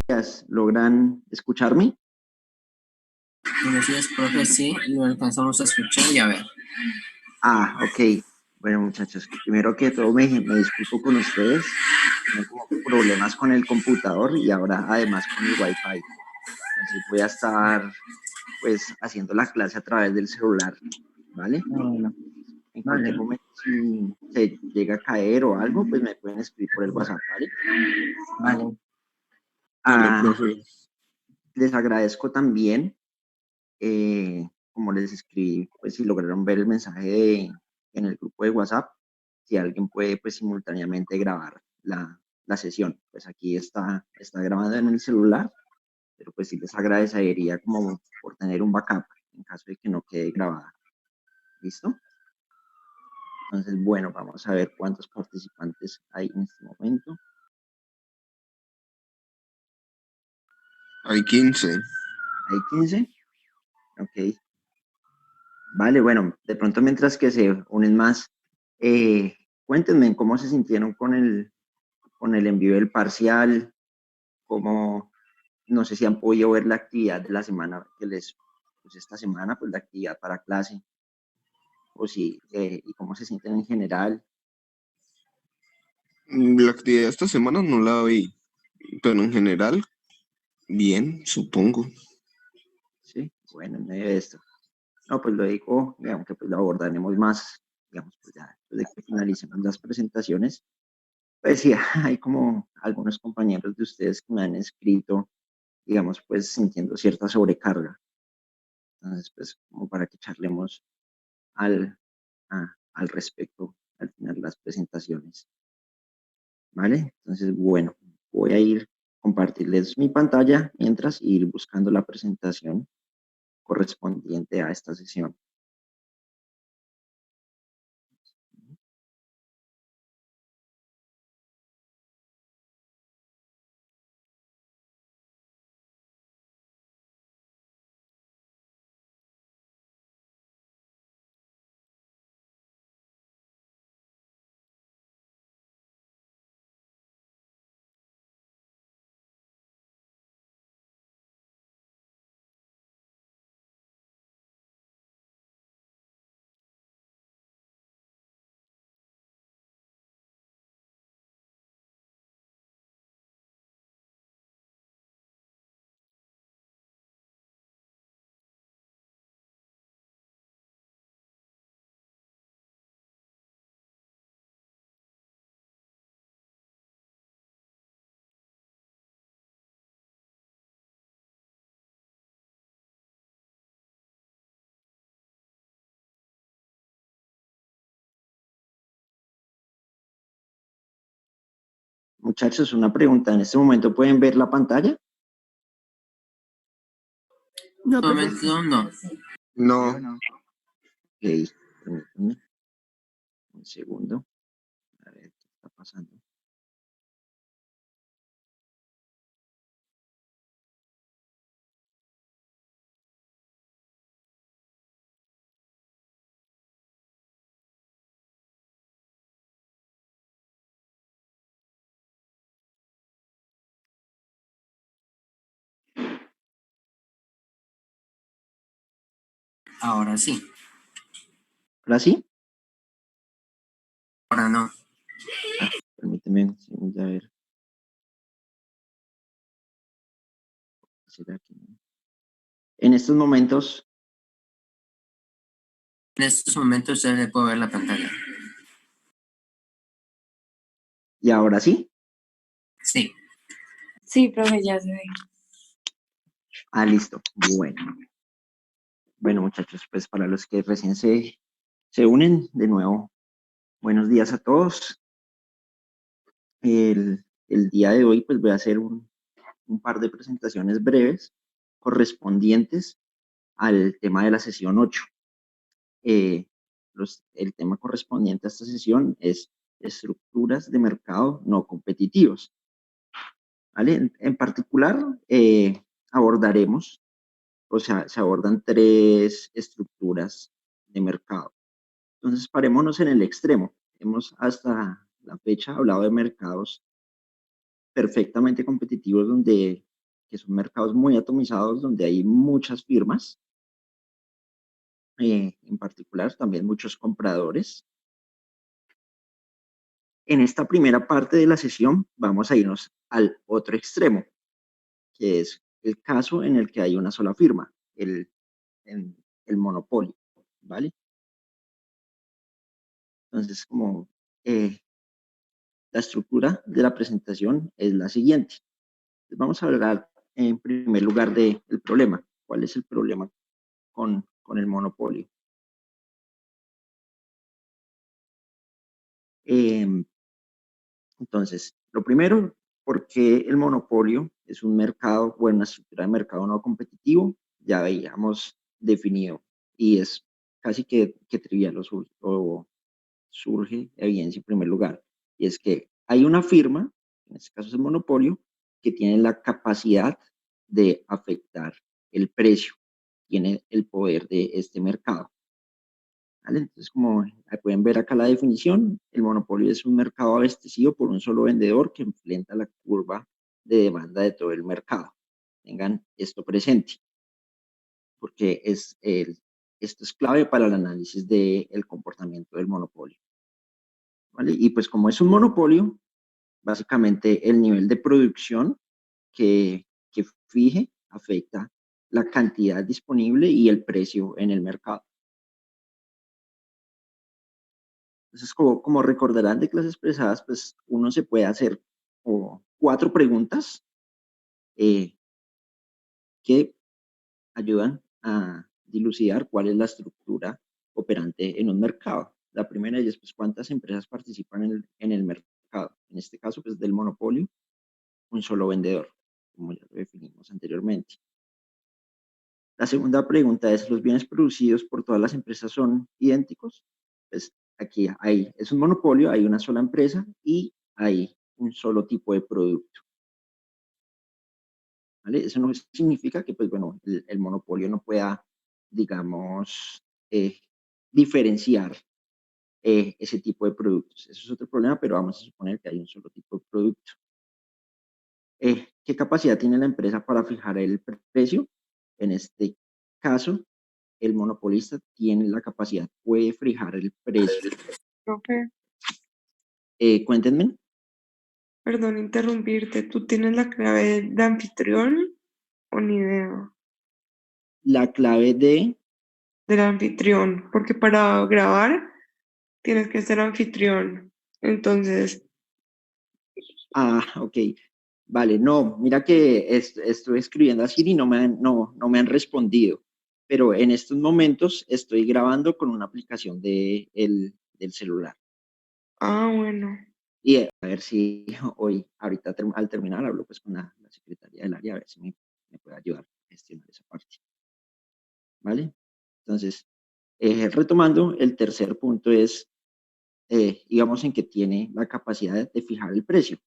días. ¿Logran escucharme? Buenos días, profe. Sí, lo alcanzamos a escuchar y a ver. Ah, ok. Bueno, muchachos, primero que todo me disculpo con ustedes. Tengo como problemas con el computador y ahora además con el Wi-Fi. Entonces voy a estar pues haciendo la clase a través del celular, ¿vale? Bueno, En cualquier vale, momento si se llega a caer o algo, pues me pueden escribir por el WhatsApp, ¿vale? vale. Vale, Ah, profe. les agradezco también, como les escribí, pues si lograron ver el mensaje en el grupo de WhatsApp, si alguien puede pues simultáneamente grabar la sesión. Pues aquí está grabando en el celular, pero pues sí les agradecería como por tener un backup en caso de que no quede grabada. ¿Listo? Entonces, bueno, vamos a ver cuántos participantes hay en este momento. Hay 15. Hay 15. Ok. Vale, bueno, de pronto mientras que se unen más, cuéntenme cómo se sintieron con el envío del parcial, cómo, no sé si han podido ver la actividad de la semana pues esta semana, pues la actividad para clase, o si, y cómo se sienten en general. La actividad de esta semana no la vi, pero en general, bien, supongo. Sí, bueno, en medio de esto. No, pues lo digo, digamos que pues lo abordaremos más, digamos, pues ya después de que finalicemos las presentaciones. Pues sí, hay como algunos compañeros de ustedes que me han escrito, digamos, pues sintiendo cierta sobrecarga. Entonces, pues como para que charlemos al, al respecto al final de las presentaciones. ¿Vale? Entonces, bueno, voy a ir compartirles mi pantalla mientras ir buscando la presentación correspondiente a esta sesión. Muchachos, una pregunta. ¿En este momento pueden ver la pantalla? No, momento no. No, Ok, permítanme un segundo. A ver qué está pasando. Ahora sí, ¿Ahora sí? ahora no. Permíteme un segundo, a ver. ¿Será que no? En estos momentos, En estos momentos ya le puedo ver la pantalla. y ahora sí. Sí, Sí, profe, ya se ve. Ah, listo. Bueno. Bueno, muchachos, pues para los que recién se unen, de nuevo, buenos días a todos. El día de hoy, pues voy a hacer un par de presentaciones breves correspondientes al tema de la sesión 8. Eh, el tema correspondiente a esta sesión es estructuras de mercado no competitivos. ¿Vale? En particular, abordaremos, o sea, se abordan tres estructuras de mercado. Entonces, parémonos en el extremo. Hemos hasta la fecha hablado de mercados perfectamente competitivos donde que son mercados muy atomizados donde hay muchas firmas, en particular también muchos compradores. En esta primera parte de la sesión vamos a irnos al otro extremo, que es el caso en el que hay una sola firma, el monopolio, ¿vale? Entonces, como la estructura de la presentación es la siguiente. Vamos a hablar en primer lugar del problema. ¿Cuál es el problema con el monopolio? Entonces, lo primero, porque el monopolio es un mercado, bueno, una estructura de mercado no competitivo, ya habíamos definido, y es casi que trivial o surge evidencia en primer lugar, y es que hay una firma, en este caso es el monopolio, que tiene la capacidad de afectar el precio, tiene el poder de este mercado. ¿Vale? Entonces, como pueden ver acá la definición, el monopolio es un mercado abastecido por un solo vendedor que enfrenta la curva de demanda de todo el mercado. Tengan esto presente, porque esto es clave para el análisis del comportamiento del monopolio. ¿Vale? Y pues como es un monopolio, básicamente el nivel de producción que fije afecta la cantidad disponible y el precio en el mercado. Entonces, como recordarán de clases pasadas, pues uno se puede hacer 4 preguntas que ayudan a dilucidar cuál es la estructura operante en un mercado. La primera de ellas, pues, ¿cuántas empresas participan en el mercado? En este caso, pues, del monopolio, un solo vendedor, como ya lo definimos anteriormente. La segunda pregunta es, ¿los bienes producidos por todas las empresas son idénticos? Pues aquí es un monopolio, hay una sola empresa y hay un solo tipo de producto. ¿Vale? Eso no significa que, pues bueno, el monopolio no pueda, digamos, diferenciar ese tipo de productos. Eso es otro problema, pero vamos a suponer que hay un solo tipo de producto. ¿Qué capacidad tiene la empresa para fijar el precio? En este caso, el monopolista tiene la capacidad, puede fijar el precio. Profe, Cuéntenme. perdón interrumpirte, ¿tú tienes la clave de anfitrión o ni idea? La clave Del anfitrión, porque para grabar tienes que ser anfitrión. Entonces, ok, vale, no, mira que estoy escribiendo así y no me han respondido, pero en estos momentos estoy grabando con una aplicación del celular. bueno. Y a ver si hoy, ahorita al terminar, hablo pues con la secretaria del área, a ver si me puede ayudar a gestionar esa parte. ¿Vale? Entonces, retomando, el tercer punto es, digamos, en que tiene la capacidad de fijar el precio.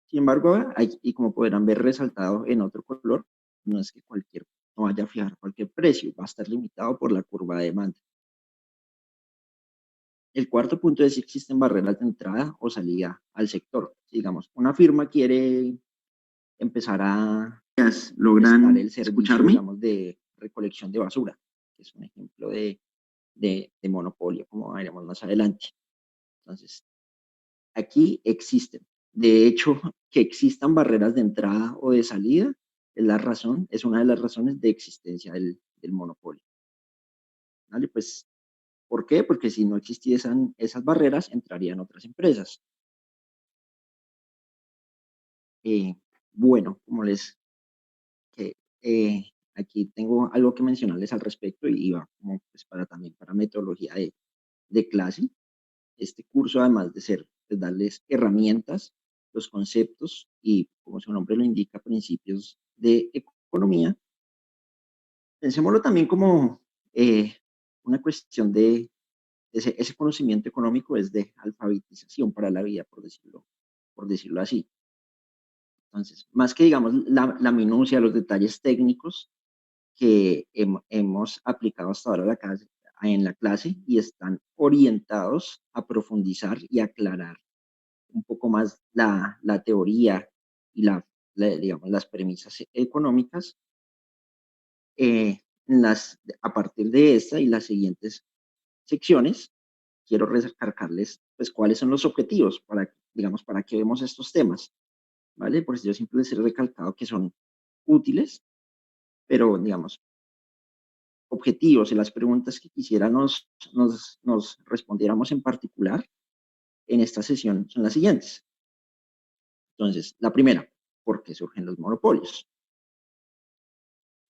Sin embargo, y como podrán ver resaltado en otro color, no es que no vaya a fijar cualquier precio, va a estar limitado por la curva de demanda. El cuarto punto es si existen barreras de entrada o salida al sector. Digamos, una firma quiere empezar a prestar el servicio, escucharme? digamos, de recolección de basura, que es un ejemplo de monopolio, como veremos más adelante. Entonces, aquí existen. De hecho, que existan barreras de entrada o de salida es una de las razones de existencia del monopolio. ¿Vale? Pues, ¿por qué? Porque si no existiesen esas barreras, entrarían otras empresas. Bueno, que, aquí tengo algo que mencionarles al respecto y va como pues también para metodología de clase. Este curso, además de darles herramientas, los conceptos y, como su nombre lo indica, principios de economía, pensémoslo también como una cuestión de ese conocimiento económico es de alfabetización para la vida, por decirlo así. Entonces, más que digamos la minucia, los detalles técnicos que hemos aplicado hasta ahora en la clase y están orientados a profundizar y aclarar un poco más la teoría y digamos, las premisas económicas a partir de esta y las siguientes secciones. Quiero recargarles pues cuáles son los objetivos digamos, para qué vemos estos temas, ¿vale? Por eso yo siempre les he recalcado que son útiles, pero digamos, objetivos y las preguntas que quisiera nos respondiéramos en particular en esta sesión son las siguientes. Entonces, la primera, ¿por qué surgen los monopolios?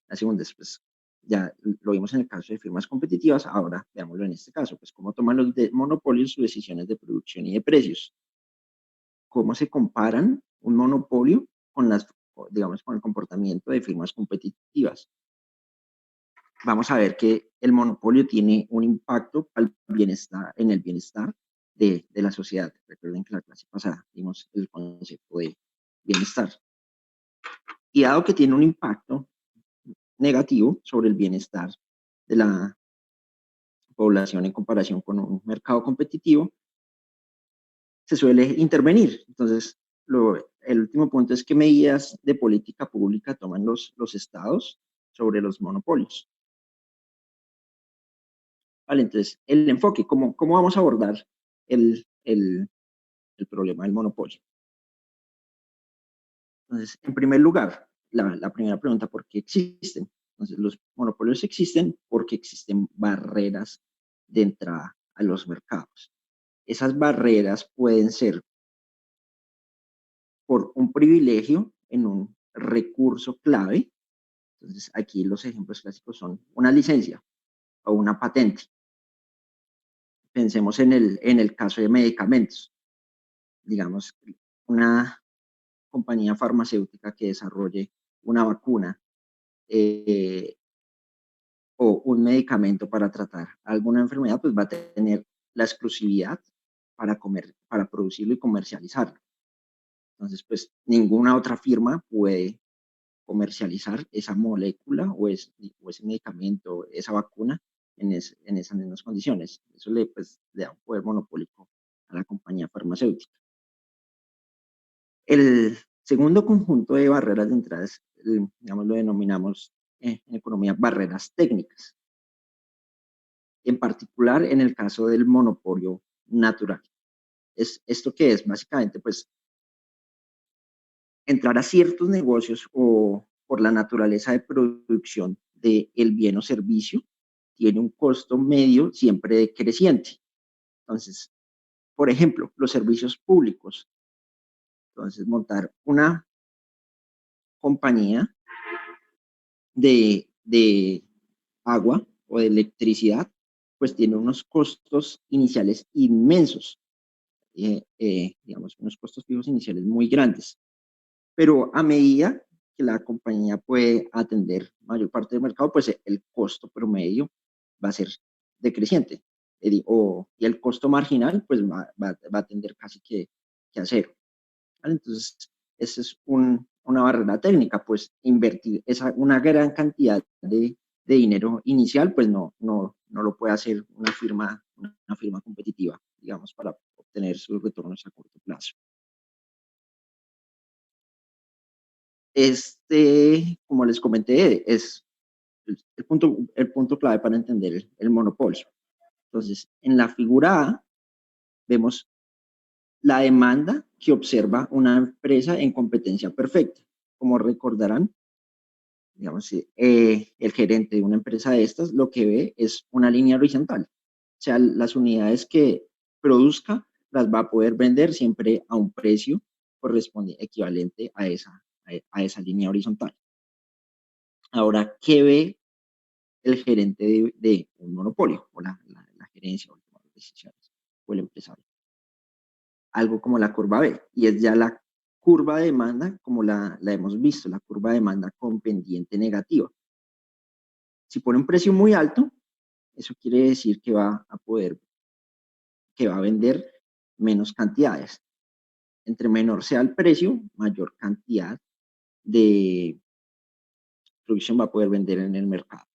La segunda es, pues, ya lo vimos en el caso de firmas competitivas, ahora veámoslo en este caso, pues, cómo toman los monopolios sus decisiones de producción y de precios. Cómo se comparan un monopolio con digamos, con el comportamiento de firmas competitivas. Vamos a ver que el monopolio tiene un impacto en el bienestar de la sociedad. Recuerden que la clase pasada vimos el concepto de bienestar. Y dado que tiene un impacto negativo sobre el bienestar de la población en comparación con un mercado competitivo, se suele intervenir. Entonces, el último punto es qué medidas de política pública toman los estados sobre los monopolios. Vale, entonces, el enfoque, ¿cómo vamos a abordar el problema del monopolio? Entonces, en primer lugar, la primera pregunta, ¿por qué existen? Entonces, los monopolios existen porque existen barreras de entrada a los mercados. Esas barreras pueden ser por un privilegio en un recurso clave. Entonces, aquí los ejemplos clásicos son una licencia o una patente. Pensemos en el caso de medicamentos. Digamos, una compañía farmacéutica que desarrolle una vacuna o un medicamento para tratar alguna enfermedad, pues va a tener la exclusividad para producirlo y comercializarlo. Entonces, pues ninguna otra firma puede comercializar esa molécula o ese medicamento, esa vacuna en esas mismas condiciones. Eso le da un poder monopólico a la compañía farmacéutica. El segundo conjunto de barreras de entrada, digamos, lo denominamos en economía barreras técnicas. En particular, en el caso del monopolio natural. ¿Esto qué es? Básicamente, pues, entrar a ciertos negocios o por la naturaleza de producción del bien o servicio, tiene un costo medio siempre decreciente. Entonces, por ejemplo, los servicios públicos. Entonces, montar una compañía de agua o de electricidad, pues tiene unos costos iniciales inmensos, digamos, unos costos fijos iniciales muy grandes. Pero a medida que la compañía puede atender mayor parte del mercado, pues el costo promedio va a ser decreciente. Y el costo marginal, pues va a tender casi que a cero. ¿Vale? Entonces, esa es una barrera técnica, pues invertir una gran cantidad de dinero inicial, pues no lo puede hacer una firma competitiva, digamos, para obtener sus retornos a corto plazo. Como les comenté, es el punto clave para entender el monopolio. Entonces, en la figura A vemos la demanda que observa una empresa en competencia perfecta. Como recordarán, digamos, el gerente de una empresa de estas lo que ve es una línea horizontal. O sea, las unidades que produzca las va a poder vender siempre a un precio equivalente a esa línea horizontal. Ahora, ¿qué ve el gerente de un monopolio o la gerencia o el tomar decisiones o el empresario? Algo como la curva B, y es ya la curva de demanda como la hemos visto, la curva de demanda con pendiente negativa. Si pone un precio muy alto, eso quiere decir que va a vender menos cantidades. Entre menor sea el precio, mayor cantidad de producción va a poder vender en el mercado.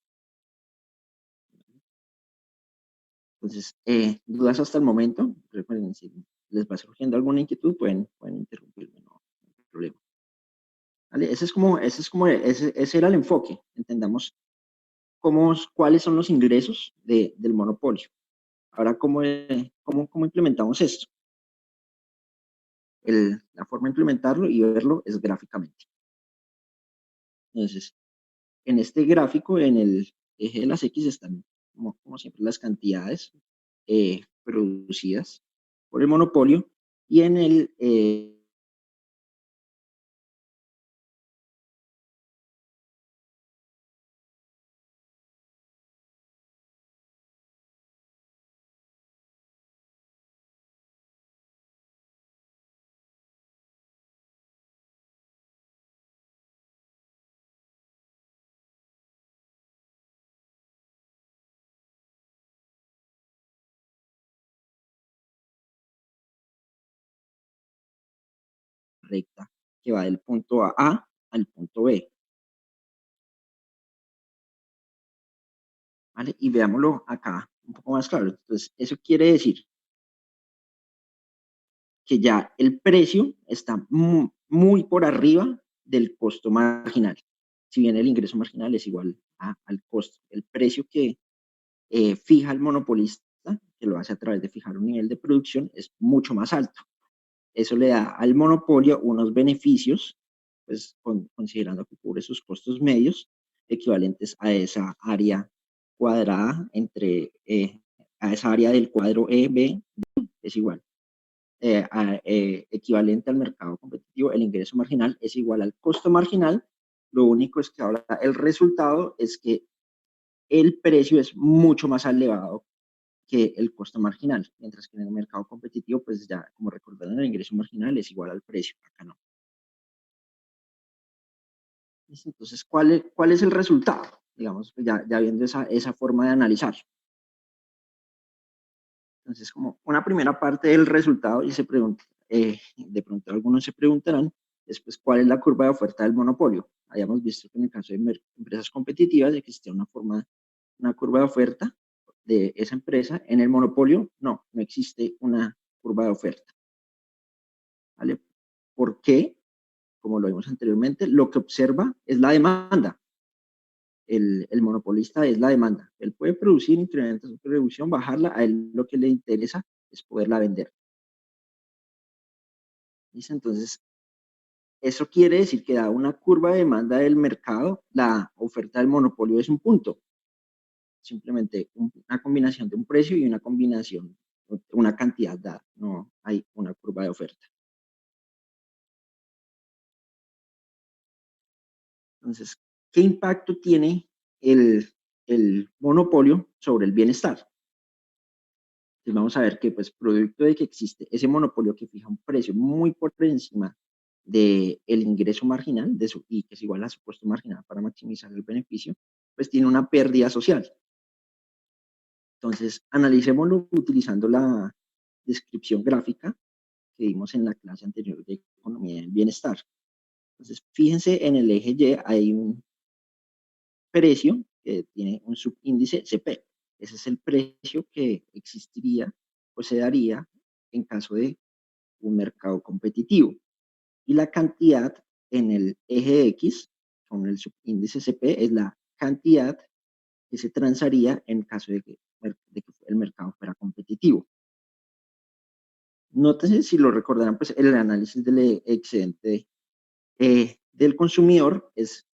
Entonces, dudas hasta el momento. Recuerden, si les va surgiendo alguna inquietud, pueden interrumpirme, no hay problema. ¿vale? Ese era el enfoque. Entendamos cuáles son los ingresos del monopolio. Ahora, ¿cómo implementamos esto? La forma de implementarlo y verlo es gráficamente. Entonces, en este gráfico, en el eje de las X están, como siempre, las cantidades producidas por el monopolio, y en el recta que va del punto A al punto B. ¿Vale? Y veámoslo acá un poco más claro. Entonces, eso quiere decir que ya el precio está muy por arriba del costo marginal. Si bien el ingreso marginal es igual al costo, el precio que fija el monopolista, que lo hace a través de fijar un nivel de producción, es mucho más alto. Eso le da al monopolio unos beneficios, pues considerando que cubre sus costos medios, equivalentes a esa área cuadrada a esa área del cuadro EB, es igual. Equivalente al mercado competitivo, el ingreso marginal es igual al costo marginal. Lo único es que ahora el resultado es que el precio es mucho más elevado que el costo marginal, mientras que en el mercado competitivo, pues ya, como recordaron, el ingreso marginal es igual al precio, acá no. Entonces, ¿cuál es el resultado? Digamos, ya viendo esa forma de analizar. Entonces, como una primera parte del resultado, y de pronto algunos se preguntarán, después, ¿cuál es la curva de oferta del monopolio? Habíamos visto que en el caso de empresas competitivas existía una curva de oferta de esa empresa. En el monopolio, no existe una curva de oferta. ¿Vale? ¿Por qué? Como lo vimos anteriormente, lo que observa es la demanda. El monopolista es la demanda. Él puede producir, incrementar su producción, bajarla, a él lo que le interesa es poderla vender. ¿Listo? Entonces, eso quiere decir que dada una curva de demanda del mercado, la oferta del monopolio es un punto. Simplemente una combinación de un precio y una cantidad dada. No hay una curva de oferta. Entonces, ¿qué impacto tiene el monopolio sobre el bienestar? Entonces vamos a ver que, pues, producto de que existe ese monopolio que fija un precio muy por encima del ingreso marginal y que es igual a su costo marginal para maximizar el beneficio, pues tiene una pérdida social. Entonces, analicémoslo utilizando la descripción gráfica que vimos en la clase anterior de economía del bienestar. Entonces, fíjense, en el eje Y hay un precio que tiene un subíndice CP. Ese es el precio que existiría o se daría en caso de un mercado competitivo. Y la cantidad en el eje X, con el subíndice CP, es la cantidad que se transaría en caso de que el mercado fuera competitivo. Nótense, si lo recordarán, pues el análisis del excedente del consumidor es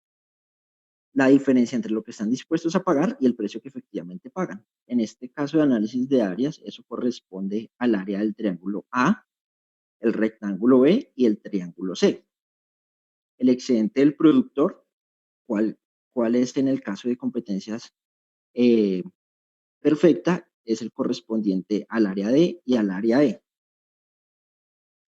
la diferencia entre lo que están dispuestos a pagar y el precio que efectivamente pagan. En este caso de análisis de áreas, eso corresponde al área del triángulo A, el rectángulo B y el triángulo C. El excedente del productor, ¿cuál es en el caso de competencias perfecta? Es el correspondiente al área D y al área E.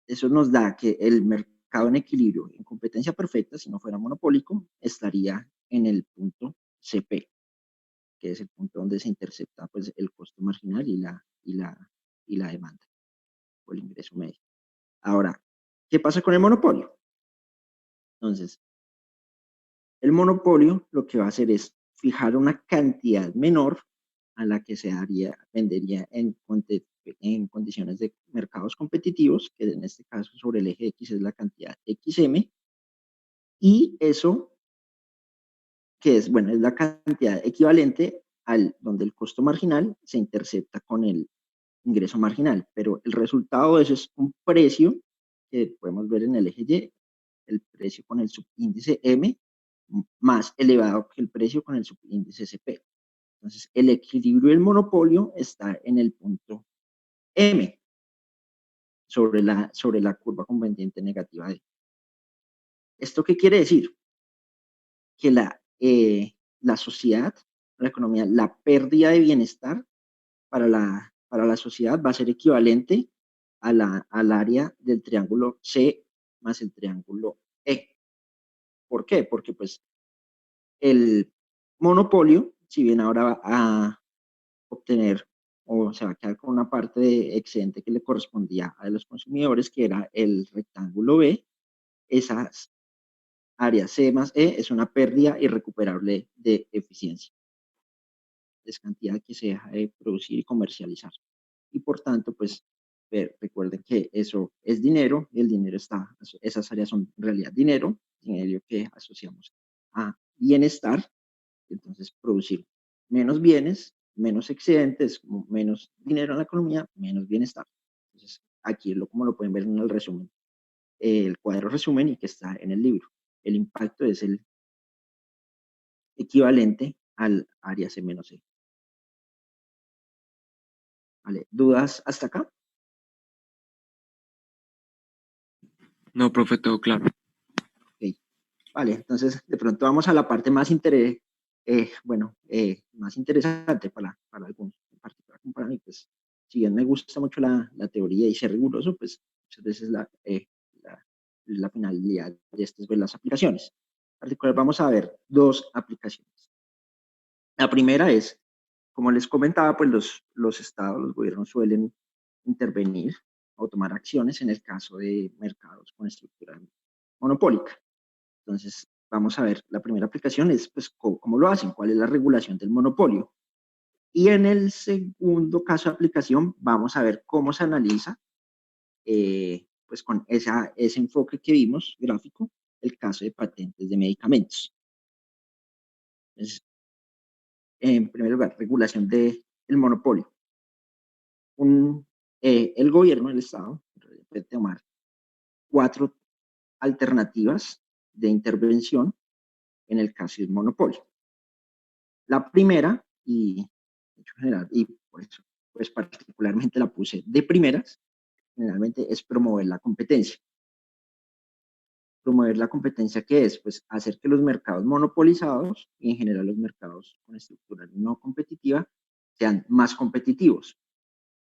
Eso nos da que el mercado en equilibrio, en competencia perfecta, si no fuera monopólico, estaría en el punto CP, que es el punto donde se intercepta, pues, el costo marginal y la demanda, o el ingreso medio. Ahora, ¿qué pasa con el monopolio? Entonces, el monopolio lo que va a hacer es fijar una cantidad menor a la que se vendería en condiciones de mercados competitivos, que en este caso sobre el eje X es la cantidad XM, Y eso, que es, bueno, es la cantidad equivalente al donde el costo marginal se intercepta con el ingreso marginal, pero el resultado de eso es un precio que podemos ver en el eje Y, el precio con el subíndice M más elevado que el precio con el subíndice CP. Entonces, el equilibrio del monopolio está en el punto M, sobre la curva con pendiente negativa D. ¿Esto qué quiere decir? Que la sociedad, la economía, la pérdida de bienestar para la sociedad va a ser equivalente al área del triángulo C más el triángulo E. ¿Por qué? Porque pues el monopolio, si bien ahora va a obtener o se va a quedar con una parte de excedente que le correspondía a los consumidores, que era el rectángulo B, esas áreas C más E es una pérdida irrecuperable de eficiencia. Es cantidad que se deja de producir y comercializar. Y por tanto, pues, recuerden que eso es dinero y el dinero está, esas áreas son en realidad dinero que asociamos a bienestar. Entonces, producir menos bienes, menos excedentes, menos dinero en la economía, menos bienestar. Entonces, aquí como lo pueden ver en el resumen, el cuadro resumen y que está en el libro. El impacto es el equivalente al área C menos E. ¿Vale? ¿Dudas hasta acá? No, profe, todo claro. Okay. Vale, entonces de pronto vamos a la parte más más interesante para algunos, en particular para mí, pues si bien me gusta mucho la teoría y ser riguroso, pues muchas veces la finalidad de esto es ver las aplicaciones. En particular vamos a ver dos aplicaciones. La primera es, como les comentaba, pues los estados, los gobiernos suelen intervenir o tomar acciones en el caso de mercados con estructura monopólica. Entonces, vamos a ver, la primera aplicación es, pues, cómo lo hacen, cuál es la regulación del monopolio. Y en el segundo caso de aplicación, vamos a ver cómo se analiza, pues, con ese enfoque que vimos, gráfico, el caso de patentes de medicamentos. Entonces, en primer lugar, regulación del monopolio. El gobierno, el Estado, puede tomar 4 alternativas de intervención en el caso del monopolio. La primera, y en general, y por eso, pues particularmente la puse de primeras, generalmente es promover la competencia. Promover la competencia, ¿qué es? Pues hacer que los mercados monopolizados, y en general los mercados con estructura no competitiva, sean más competitivos.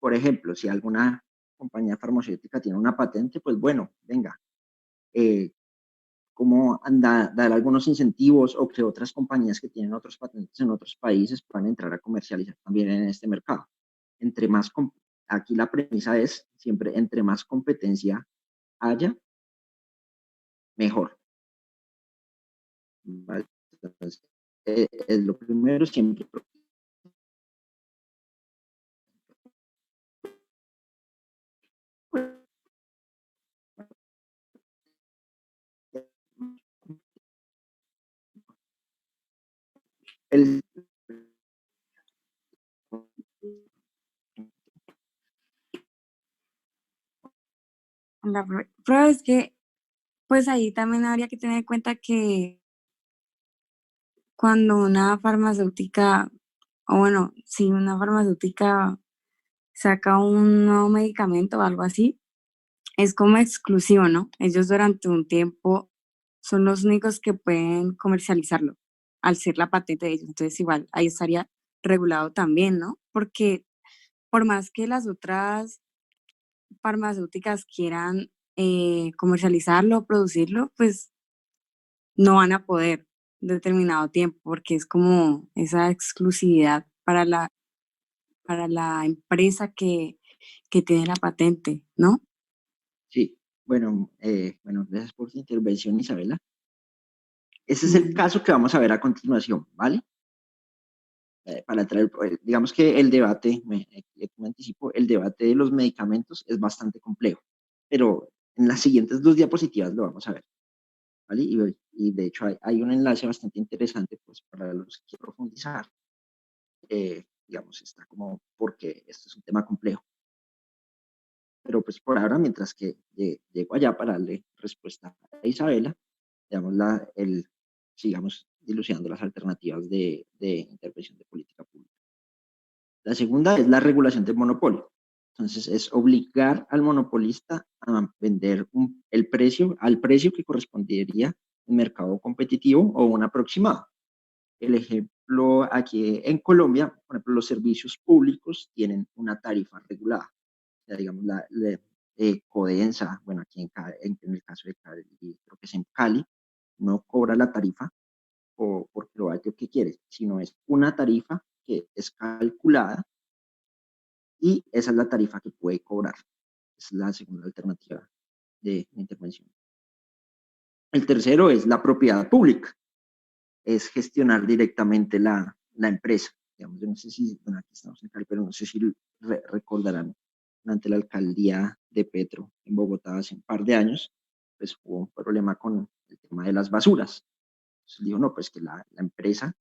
Por ejemplo, si alguna compañía farmacéutica tiene una patente, pues bueno, venga, cómo dar algunos incentivos o que otras compañías que tienen otros patentes en otros países puedan entrar a comercializar también en este mercado. Aquí la premisa es siempre entre más competencia haya, mejor. ¿Vale? Entonces, es lo primero siempre. El, La prueba es que, pues ahí también habría que tener en cuenta que cuando una farmacéutica, o bueno, si una farmacéutica saca un nuevo medicamento o algo así, es como exclusivo, ¿no? Ellos durante un tiempo son los únicos que pueden comercializarlo, al ser la patente de ellos. Entonces, igual, ahí estaría regulado también, ¿no? Porque por más que las otras farmacéuticas quieran comercializarlo, producirlo, pues no van a poder determinado tiempo, porque es como esa exclusividad para la empresa que tiene la patente, ¿no? sí, bueno, gracias por su intervención, Isabela. Ese es el caso que vamos a ver a continuación, ¿vale? Para traer, digamos que el debate, me anticipo, el debate de los medicamentos es bastante complejo, pero en las siguientes 2 diapositivas lo vamos a ver, ¿vale? y de hecho hay un enlace bastante interesante pues, para los que quieren profundizar. Digamos, está como porque esto es un tema complejo. Pero pues por ahora, mientras que llego allá para darle respuesta a Isabela, digamos, sigamos dilucidando las alternativas de intervención de política pública. La segunda es la regulación del monopolio. Entonces, es obligar al monopolista a vender al precio que correspondería un mercado competitivo o un aproximado. El ejemplo aquí en Colombia, por ejemplo, los servicios públicos tienen una tarifa regulada. Ya digamos, Codensa, bueno, aquí en el caso de Cali, creo que es en Cali, no cobra la tarifa por kilovatio que quiere, sino es una tarifa que es calculada y esa es la tarifa que puede cobrar. Esa es la segunda alternativa de intervención. El tercero es la propiedad pública, es gestionar directamente la empresa. Digamos, yo no sé si, bueno, aquí estamos en Cali, pero no sé si recordarán, durante la alcaldía de Petro en Bogotá hace un par de años, pues hubo un problema con el tema de las basuras. Entonces dijo, no, pues que la empresa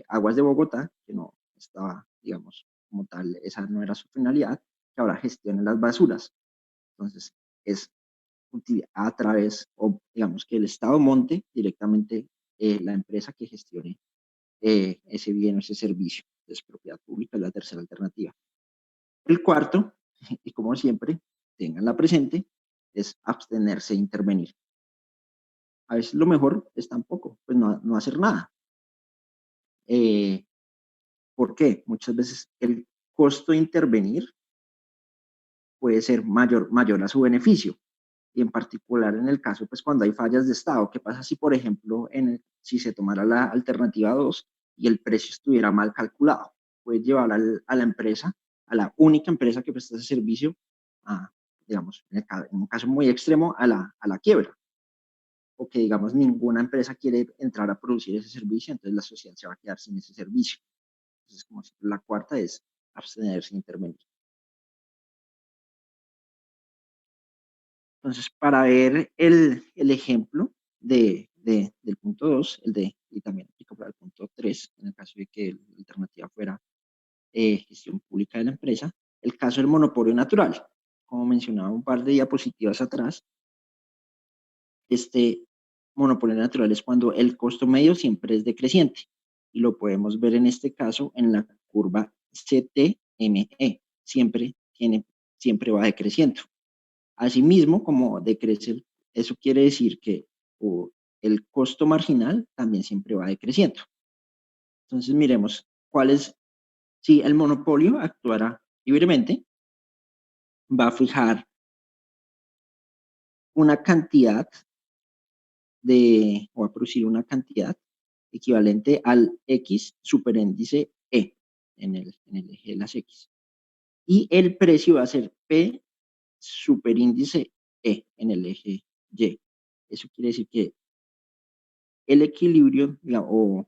Aguas de Bogotá, que no estaba, digamos, como tal, esa no era su finalidad, que ahora gestione las basuras. Entonces, es a través, o digamos que el Estado monte directamente la empresa que gestione ese bien o ese servicio. Es propiedad pública, es la tercera alternativa. El cuarto, y como siempre, tenganla presente, es abstenerse de intervenir. A veces lo mejor es tampoco, pues no hacer nada. ¿Por qué? Muchas veces el costo de intervenir puede ser mayor a su beneficio. Y en particular en el caso, pues cuando hay fallas de Estado, ¿qué pasa si, por ejemplo, si se tomara la alternativa 2 y el precio estuviera mal calculado? Puede llevar a la empresa, a la única empresa que presta ese servicio, digamos, en un caso muy extremo, a la quiebra. O que, digamos, ninguna empresa quiere entrar a producir ese servicio, entonces la sociedad se va a quedar sin ese servicio. Entonces, como siempre, la cuarta es abstenerse de intervenir. Entonces, para ver el ejemplo del punto 2, y también aplica para el punto 3, en el caso de que la alternativa fuera gestión pública de la empresa, el caso del monopolio natural. Como mencionaba un par de diapositivas atrás, este monopolio natural es cuando el costo medio siempre es decreciente. Y lo podemos ver en este caso en la curva CTME. Siempre va decreciendo. Asimismo, como decrece, eso quiere decir que el costo marginal también siempre va decreciendo. Entonces, miremos si el monopolio actuara libremente, va a fijar una cantidad o a producir una cantidad equivalente al X superíndice E en el eje de las X. Y el precio va a ser P superíndice E en el eje Y. Eso quiere decir que el equilibrio o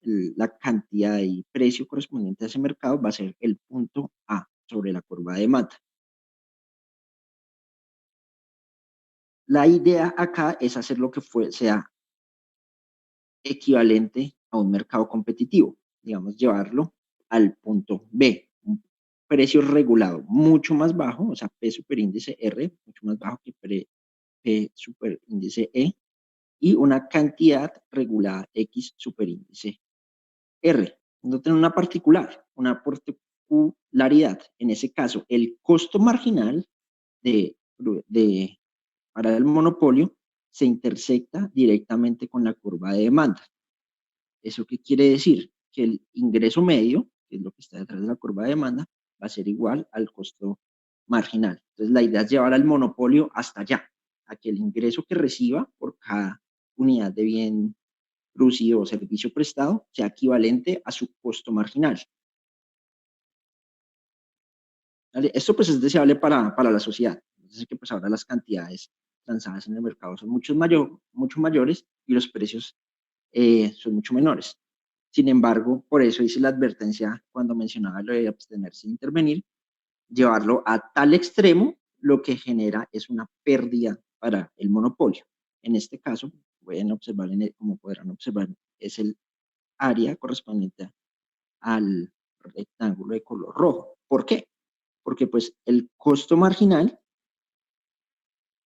la cantidad y precio correspondiente a ese mercado va a ser el punto A sobre la curva de demanda. La idea acá es hacer lo que sea equivalente a un mercado competitivo, digamos, llevarlo al punto B, un precio regulado mucho más bajo, o sea, P superíndice R, mucho más bajo que P superíndice E, y una cantidad regulada X superíndice R. No tiene una particularidad. En ese caso, el costo marginal para el monopolio se intersecta directamente con la curva de demanda. ¿Eso qué quiere decir? Que el ingreso medio, que es lo que está detrás de la curva de demanda, va a ser igual al costo marginal. Entonces, la idea es llevar al monopolio hasta allá, a que el ingreso que reciba por cada unidad de bien producido o servicio prestado sea equivalente a su costo marginal. ¿Vale? Esto pues es deseable para la sociedad. Entonces que pues ahora las cantidades transadas en el mercado son mucho mayores y los precios son mucho menores. Sin embargo, por eso hice la advertencia cuando mencionaba lo de abstenerse de intervenir, llevarlo a tal extremo, lo que genera es una pérdida para el monopolio. En este caso, como podrán observar, es el área correspondiente al rectángulo de color rojo. ¿Por qué? Porque pues el costo marginal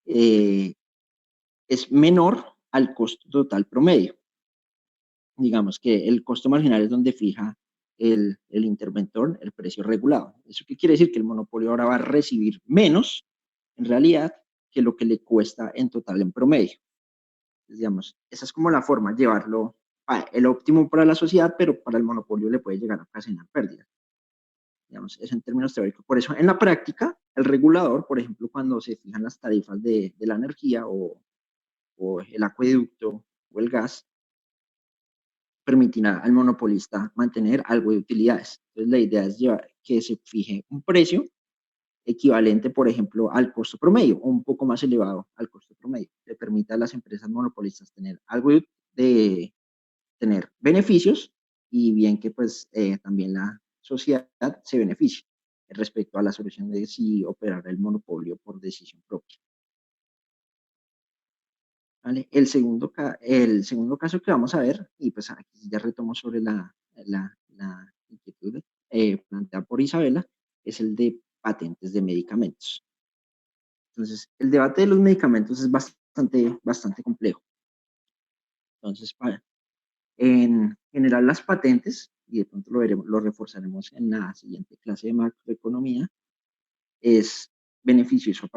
es menor al costo total promedio. Digamos que el costo marginal es donde fija el interventor el precio regulado. ¿Eso qué quiere decir? Que el monopolio ahora va a recibir menos, en realidad, que lo que le cuesta en total en promedio. Entonces, digamos, esa es como la forma, llevarlo a el óptimo para la sociedad, pero para el monopolio le puede llegar a ocasionar pérdidas. Digamos, eso en términos teóricos. Por eso, en la práctica, el regulador, por ejemplo, cuando se fijan las tarifas de la energía o el acueducto o el gas, permitirá al monopolista mantener algo de utilidades. Entonces, la idea es que se fije un precio equivalente, por ejemplo, al costo promedio o un poco más elevado al costo promedio. Le permita a las empresas monopolistas tener algo de tener beneficios y bien que pues también la sociedad se beneficie respecto a la solución de si operar el monopolio por decisión propia. ¿Vale? El segundo caso que vamos a ver, y pues aquí ya retomo sobre la inquietud planteada por Isabela, es el de patentes de medicamentos. Entonces, el debate de los medicamentos es bastante complejo. Entonces, en general, las patentes, y de pronto lo reforzaremos en la siguiente clase de macroeconomía, puede ser beneficioso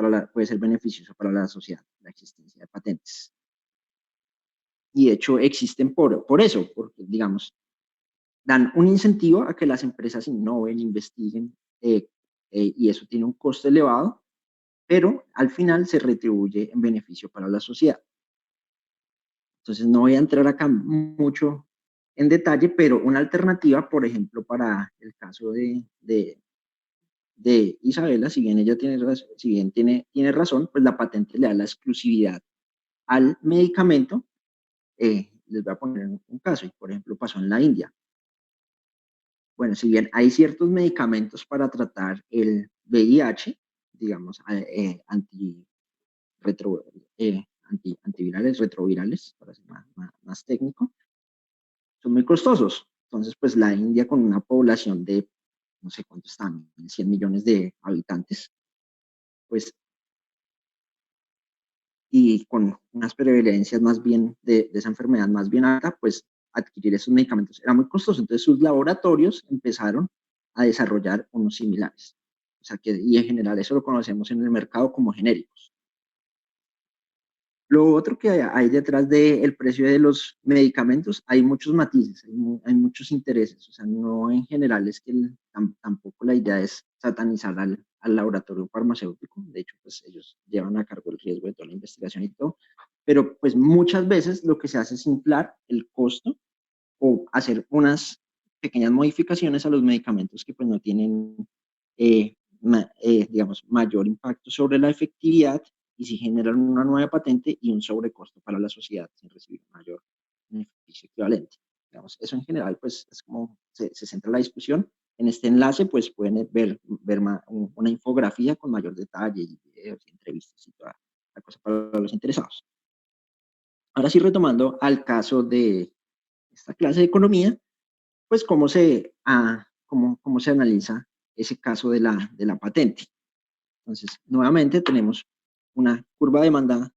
para la sociedad, la existencia de patentes. Y de hecho existen por eso, porque digamos, dan un incentivo a que las empresas innoven, investiguen, y eso tiene un costo elevado, pero al final se retribuye en beneficio para la sociedad. Entonces no voy a entrar acá mucho en detalle, pero una alternativa, por ejemplo, para el caso de Isabela, si bien ella tiene razón, pues la patente le da la exclusividad al medicamento. Les voy a poner un caso, y por ejemplo pasó en la India. Bueno, si bien hay ciertos medicamentos para tratar el VIH, digamos, antivirales, retrovirales, para ser más técnico, son muy costosos. Entonces, pues la India con una población de, no sé cuánto están, 100 millones de habitantes, pues, y con unas prevalencias más bien de esa enfermedad más bien alta, pues adquirir esos medicamentos era muy costoso. Entonces sus laboratorios empezaron a desarrollar unos similares. O sea que, y en general eso lo conocemos en el mercado como genéricos. Lo otro que hay detrás del precio de los medicamentos, hay muchos matices, hay muchos intereses. O sea, no en general es que tampoco la idea es satanizar al laboratorio farmacéutico. De hecho, pues ellos llevan a cargo el riesgo de toda la investigación y todo. Pero pues muchas veces lo que se hace es inflar el costo o hacer unas pequeñas modificaciones a los medicamentos que pues no tienen, digamos, mayor impacto sobre la efectividad, y si generan una nueva patente y un sobrecosto para la sociedad sin recibir mayor beneficio equivalente. Digamos, eso en general pues es como se centra la discusión. En este enlace pues pueden ver una infografía con mayor detalle y videos, entrevistas y toda la cosa para los interesados. Ahora sí, retomando al caso de esta clase de economía, pues cómo se analiza ese caso de la patente. Entonces, nuevamente tenemos una curva de demanda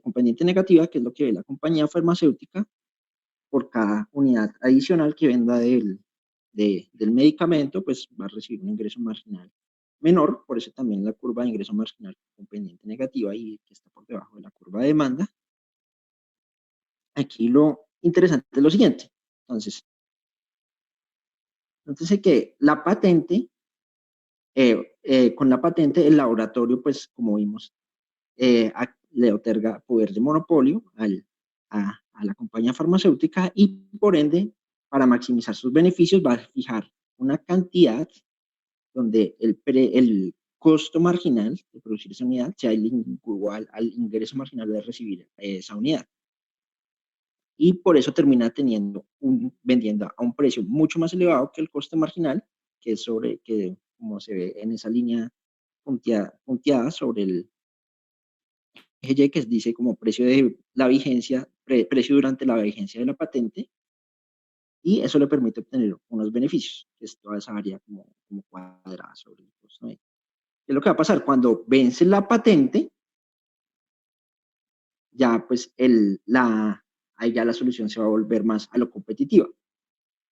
con pendiente negativa, que es lo que ve la compañía farmacéutica por cada unidad adicional que venda del medicamento, pues va a recibir un ingreso marginal menor. Por eso también la curva de ingreso marginal con pendiente negativa y que está por debajo de la curva de demanda. Aquí lo interesante es lo siguiente. Entonces que la patente, con la patente el laboratorio, pues como vimos, le otorga poder de monopolio a la compañía farmacéutica, y por ende, para maximizar sus beneficios, va a fijar una cantidad donde el costo marginal de producir esa unidad sea igual al ingreso marginal de recibir esa unidad. Y por eso termina vendiendo a un precio mucho más elevado que el costo marginal, que como se ve en esa línea punteada sobre PGY, que dice como precio de la vigencia, precio durante la vigencia de la patente, y eso le permite obtener unos beneficios, que es toda esa área como cuadrada sobre el costo medio. ¿Qué es lo que va a pasar? Cuando vence la patente, ya pues ahí ya la solución se va a volver más a lo competitiva.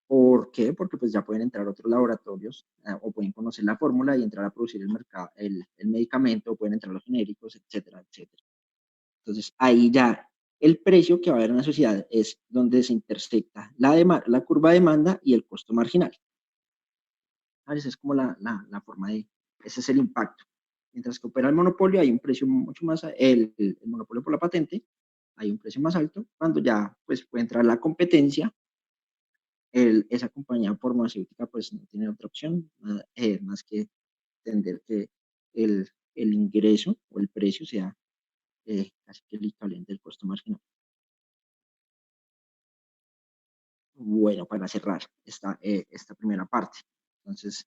¿Por qué? Porque pues ya pueden entrar otros laboratorios o pueden conocer la fórmula y entrar a producir el medicamento, o pueden entrar los genéricos, etcétera, etcétera. Entonces ahí ya el precio que va a haber en la sociedad es donde se intersecta la curva de demanda y el costo marginal. Esa es como la forma ese es el impacto. Mientras que opera el monopolio, hay un precio mucho más, el monopolio por la patente, hay un precio más alto. Cuando ya pues puede entrar la competencia, esa compañía farmacéutica pues no tiene otra opción más que entender que el ingreso o el precio sea casi que el equivalente del costo marginal. Bueno, para cerrar esta primera parte. Entonces,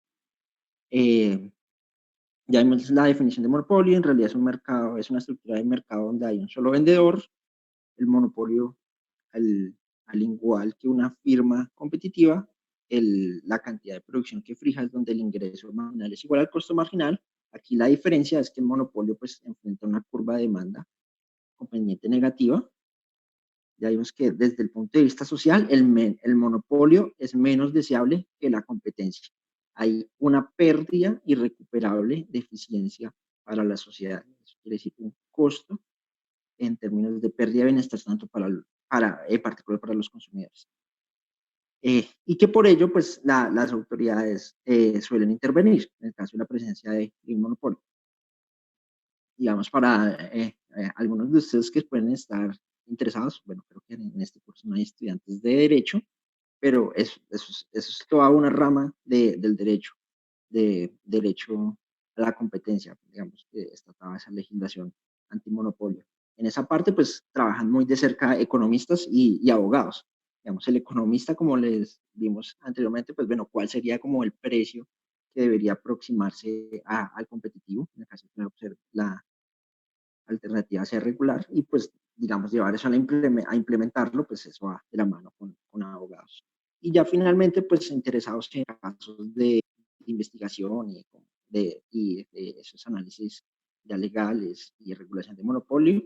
ya vimos la definición de monopolio. En realidad es un mercado, es una estructura de mercado donde hay un solo vendedor. El monopolio, al igual que una firma competitiva, la cantidad de producción que fija es donde el ingreso marginal es igual al costo marginal. Aquí la diferencia es que el monopolio pues enfrenta una curva de demanda con pendiente negativa. Ya vimos que desde el punto de vista social, el monopolio es menos deseable que la competencia. Hay una pérdida irrecuperable de eficiencia para la sociedad. Eso quiere decir un costo en términos de pérdida de bienestar, tanto en particular para los consumidores. Y que por ello, pues, las autoridades suelen intervenir en el caso de la presencia de un monopolio. Digamos, para algunos de ustedes que pueden estar interesados, bueno, creo que en este curso no hay estudiantes de Derecho, pero eso es toda una rama del derecho, de derecho a la competencia, digamos, que está toda esa legislación antimonopolio. En esa parte, pues, trabajan muy de cerca economistas y abogados. Digamos, el economista, como les vimos anteriormente, pues, bueno, ¿cuál sería como el precio que debería aproximarse al competitivo? En el caso de la alternativa sea regular, y pues, digamos, llevar eso a implementarlo, pues eso va de la mano con abogados. Y ya finalmente, pues, interesados en casos de investigación y de esos análisis ya legales y regulación de monopolio,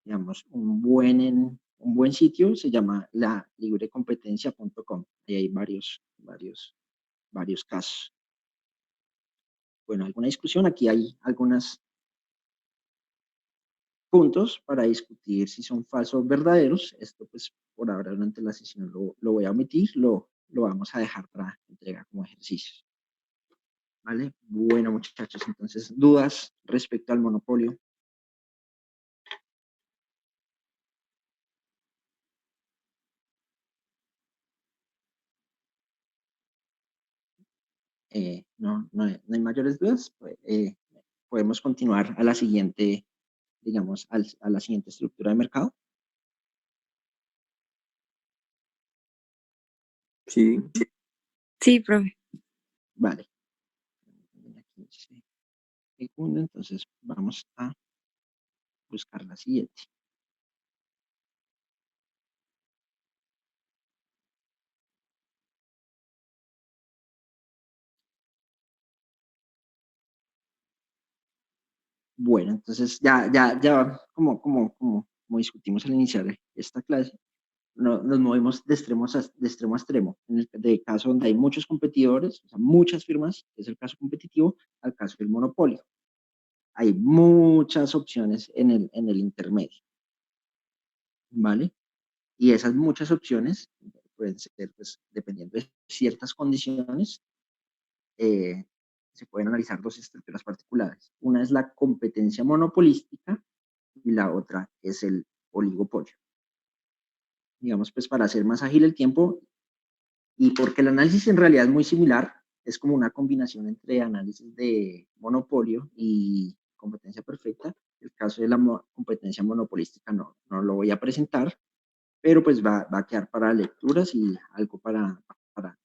digamos, un buen sitio se llama la librecompetencia.com. Ahí hay varios casos. Bueno, ¿alguna discusión? Aquí hay algunos puntos para discutir si son falsos o verdaderos. Esto, pues, por ahora durante la sesión lo voy a omitir, lo vamos a dejar para entrega como ejercicios. ¿Vale? Bueno, muchachos, entonces, ¿dudas respecto al monopolio? No hay mayores dudas. Pues, podemos continuar a la siguiente, digamos, a la siguiente estructura de mercado. Sí. Sí, profe. Vale. Segundo, entonces vamos a buscar la siguiente. Bueno, entonces ya como discutimos al iniciar esta clase, nos movemos de extremo a extremo. En el caso donde hay muchos competidores, o sea, muchas firmas, que es el caso competitivo, al caso del monopolio. Hay muchas opciones en el intermedio, ¿vale? Y esas muchas opciones pueden ser, pues, dependiendo de ciertas condiciones, se pueden analizar dos estructuras particulares. Una es la competencia monopolística y la otra es el oligopolio. Digamos, pues, para hacer más ágil el tiempo, y porque el análisis en realidad es muy similar, es como una combinación entre análisis de monopolio y competencia perfecta. El caso de la competencia monopolística no lo voy a presentar, pero pues va a quedar para lecturas y algo para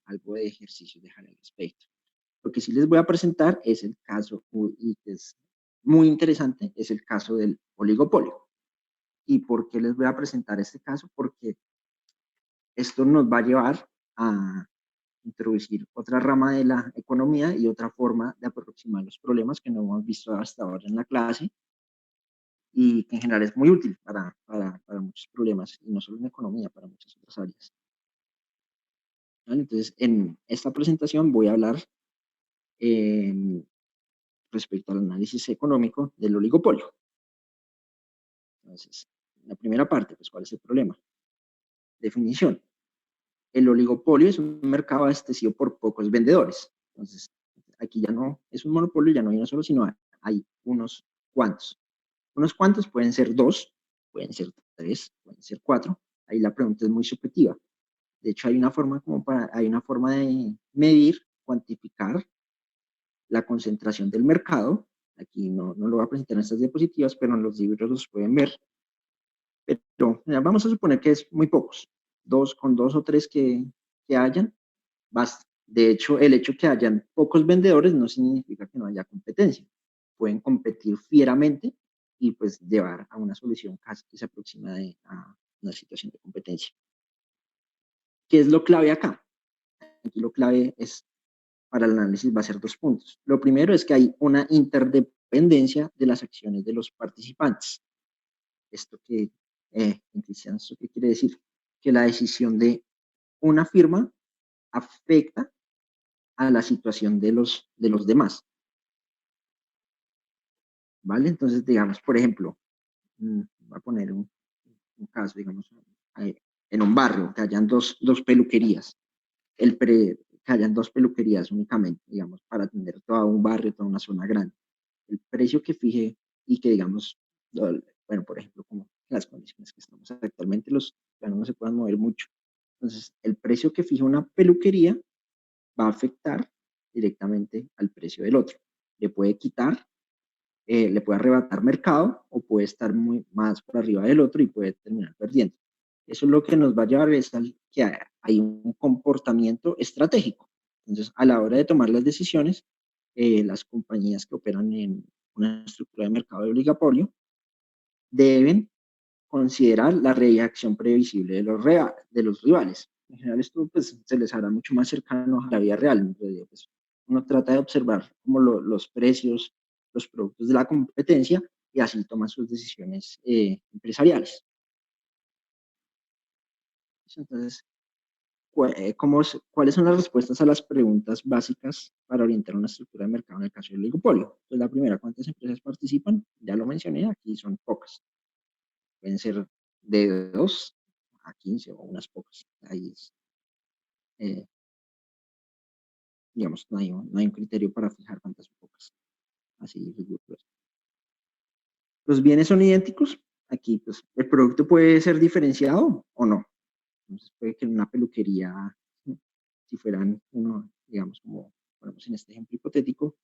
algo de ejercicio dejar al respecto. Lo que sí les voy a presentar es el caso, y que es muy interesante, es el caso del oligopolio. ¿Y por qué les voy a presentar este caso? Porque esto nos va a llevar a introducir otra rama de la economía y otra forma de aproximar los problemas que no hemos visto hasta ahora en la clase y que en general es muy útil para muchos problemas, y no solo en economía, para muchas otras áreas. ¿Vale? Entonces, en esta presentación voy a hablar respecto al análisis económico del oligopolio. Entonces, la primera parte, pues, ¿cuál es el problema? Definición. El oligopolio es un mercado abastecido por pocos vendedores. Entonces, aquí ya no es un monopolio, ya no hay uno solo, sino hay unos cuantos. Unos cuantos pueden ser 2, pueden ser 3, pueden ser 4. Ahí la pregunta es muy subjetiva. De hecho, hay una forma de medir, cuantificar la concentración del mercado. Aquí no lo voy a presentar en estas diapositivas, pero en los libros los pueden ver. Pero vamos a suponer que es muy pocos. Con 2 o 3 que hayan, basta. De hecho, el hecho que hayan pocos vendedores no significa que no haya competencia. Pueden competir fieramente y pues llevar a una solución casi que se aproxima a una situación de competencia. ¿Qué es lo clave acá? Aquí lo clave es, para el análisis va a ser 2 puntos. Lo primero es que hay una interdependencia de las acciones de los participantes. ¿Esto qué quiere decir? Que la decisión de una firma afecta a la situación de los demás. ¿Vale? Entonces, digamos, por ejemplo, voy a poner un caso, digamos, en un barrio, que hayan dos peluquerías, que hayan 2 peluquerías únicamente, digamos, para atender todo un barrio, toda una zona grande. El precio que fije y que, digamos, bueno, por ejemplo, como las condiciones que estamos actualmente, los planos no se puedan mover mucho. Entonces, el precio que fija una peluquería va a afectar directamente al precio del otro. Le puede quitar, le puede arrebatar mercado o puede estar más por arriba del otro y puede terminar perdiendo. Eso es lo que nos va a llevar a que hay un comportamiento estratégico. Entonces, a la hora de tomar las decisiones, las compañías que operan en una estructura de mercado de oligopolio deben considerar la reacción previsible de los rivales. En general, esto pues, se les hará mucho más cercano a la vida real. Pues, uno trata de observar como los precios, los productos de la competencia y así toma sus decisiones empresariales. Entonces, ¿cuáles son las respuestas a las preguntas básicas para orientar una estructura de mercado en el caso del oligopolio? Pues la primera, ¿cuántas empresas participan? Ya lo mencioné, aquí son pocas. Pueden ser de 2 a 15 o unas pocas. Ahí es, digamos, no hay un criterio para fijar cuántas pocas. Así es. Los bienes son idénticos. Aquí, pues, el producto puede ser diferenciado o no. Entonces, puede que en una peluquería, si fueran uno, digamos, como ponemos en este ejemplo hipotético,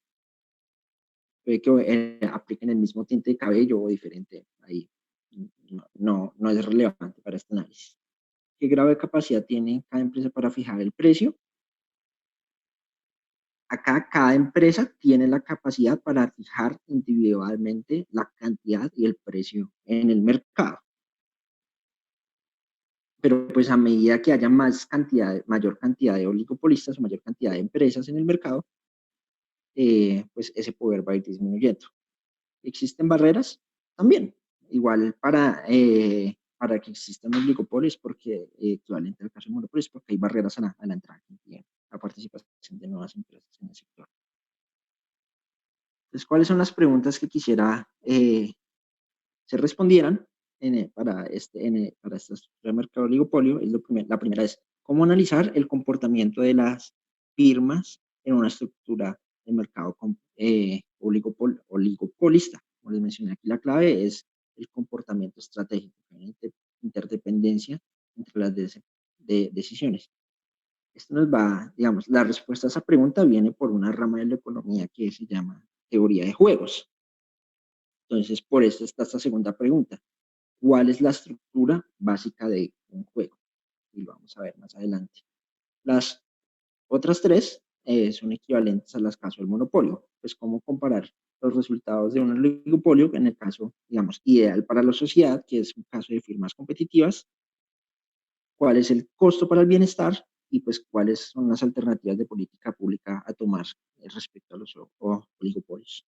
puede que apliquen el mismo tinte de cabello o diferente. Ahí no es relevante para este análisis. ¿Qué grado de capacidad tiene cada empresa para fijar el precio? Acá cada empresa tiene la capacidad para fijar individualmente la cantidad y el precio en el mercado. Pero pues a medida que haya mayor cantidad de oligopolistas o mayor cantidad de empresas en el mercado, pues ese poder va a ir disminuyendo. ¿Existen barreras? También. Igual para que existan oligopolios, porque equivalente al caso de monopolios, porque hay barreras a la entrada y a la participación de nuevas empresas en el sector. Entonces, ¿cuáles son las preguntas que quisiera se respondieran para esta estructura de mercado oligopolio? La primera es, ¿cómo analizar el comportamiento de las firmas en una estructura de mercado oligopolista? Como les mencioné aquí, la clave es el comportamiento estratégico, una interdependencia entre las decisiones. Esto nos va, digamos, la respuesta a esa pregunta viene por una rama de la economía que se llama teoría de juegos. Entonces, por eso está esta segunda pregunta. ¿Cuál es la estructura básica de un juego? Y lo vamos a ver más adelante. Las otras 3 son equivalentes a las casos del monopolio. Pues cómo comparar los resultados de un oligopolio, en el caso, digamos, ideal para la sociedad, que es un caso de firmas competitivas, cuál es el costo para el bienestar y pues cuáles son las alternativas de política pública a tomar respecto a los oligopolios.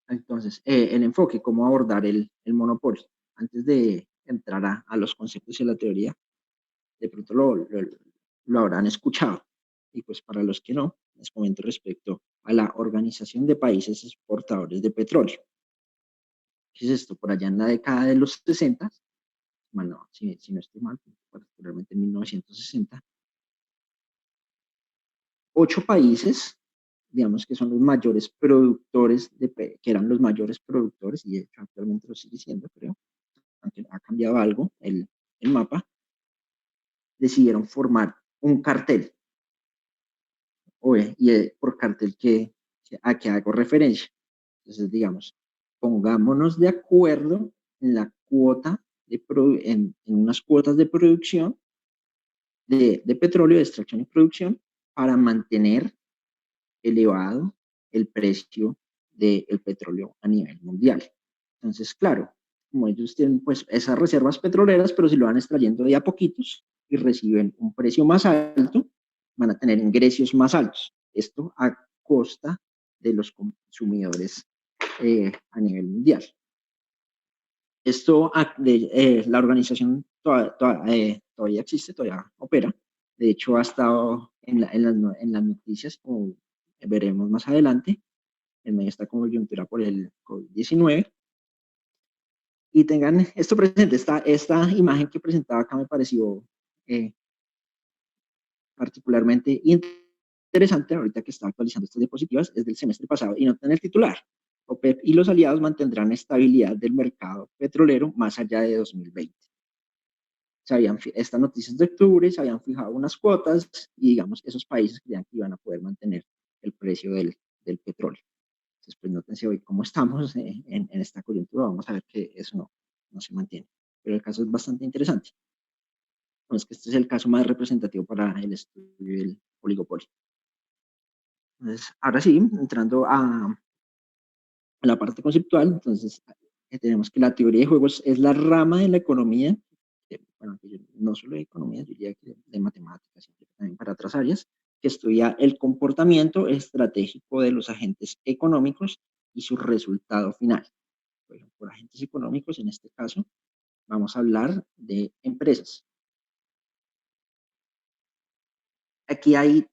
Entonces, el enfoque, cómo abordar el monopolio. Antes de entrar a los conceptos y a la teoría, de pronto lo habrán escuchado. Y pues para los que no, les comento respecto a la Organización de Países Exportadores de Petróleo. ¿Qué es esto? Por allá en la década de los 60, bueno, si no estoy mal, particularmente en 1960, 8 países, digamos que son los mayores productores, que eran los mayores productores, y de hecho actualmente lo sigue siendo, creo, aunque ha cambiado algo el mapa, decidieron formar un cartel. Y por cartel a que hago referencia. Entonces, digamos, pongámonos de acuerdo en la cuota, en unas cuotas de producción de petróleo, de extracción y producción, para mantener elevado el precio del petróleo a nivel mundial. Entonces, claro, como ellos tienen pues esas reservas petroleras, pero si lo van extrayendo de a poquitos y reciben un precio más alto, van a tener ingresos más altos. Esto a costa de los consumidores a nivel mundial. Esto, la organización todavía existe, todavía opera. De hecho, ha estado en las noticias, como veremos más adelante, en medio de esta coyuntura por el COVID-19. Y tengan esto presente, esta imagen que presentaba acá me pareció particularmente interesante ahorita que estaba actualizando estas diapositivas, es del semestre pasado y noten el titular. OPEP y los aliados mantendrán estabilidad del mercado petrolero más allá de 2020. Estas noticias de octubre se habían fijado unas cuotas y digamos esos países creían que iban a poder mantener el precio del petróleo. Entonces, pues nótense hoy cómo estamos en esta coyuntura, vamos a ver que eso no se mantiene. Pero el caso es bastante interesante. Bueno, es que este es el caso más representativo para el estudio del oligopolio. Entonces, ahora sí, entrando a la parte conceptual, entonces tenemos que la teoría de juegos es la rama de la economía, bueno, no solo de economía, yo diría que de matemáticas, también para otras áreas, que estudia el comportamiento estratégico de los agentes económicos y su resultado final. Bueno, por agentes económicos, en este caso, vamos a hablar de empresas. Aquí hay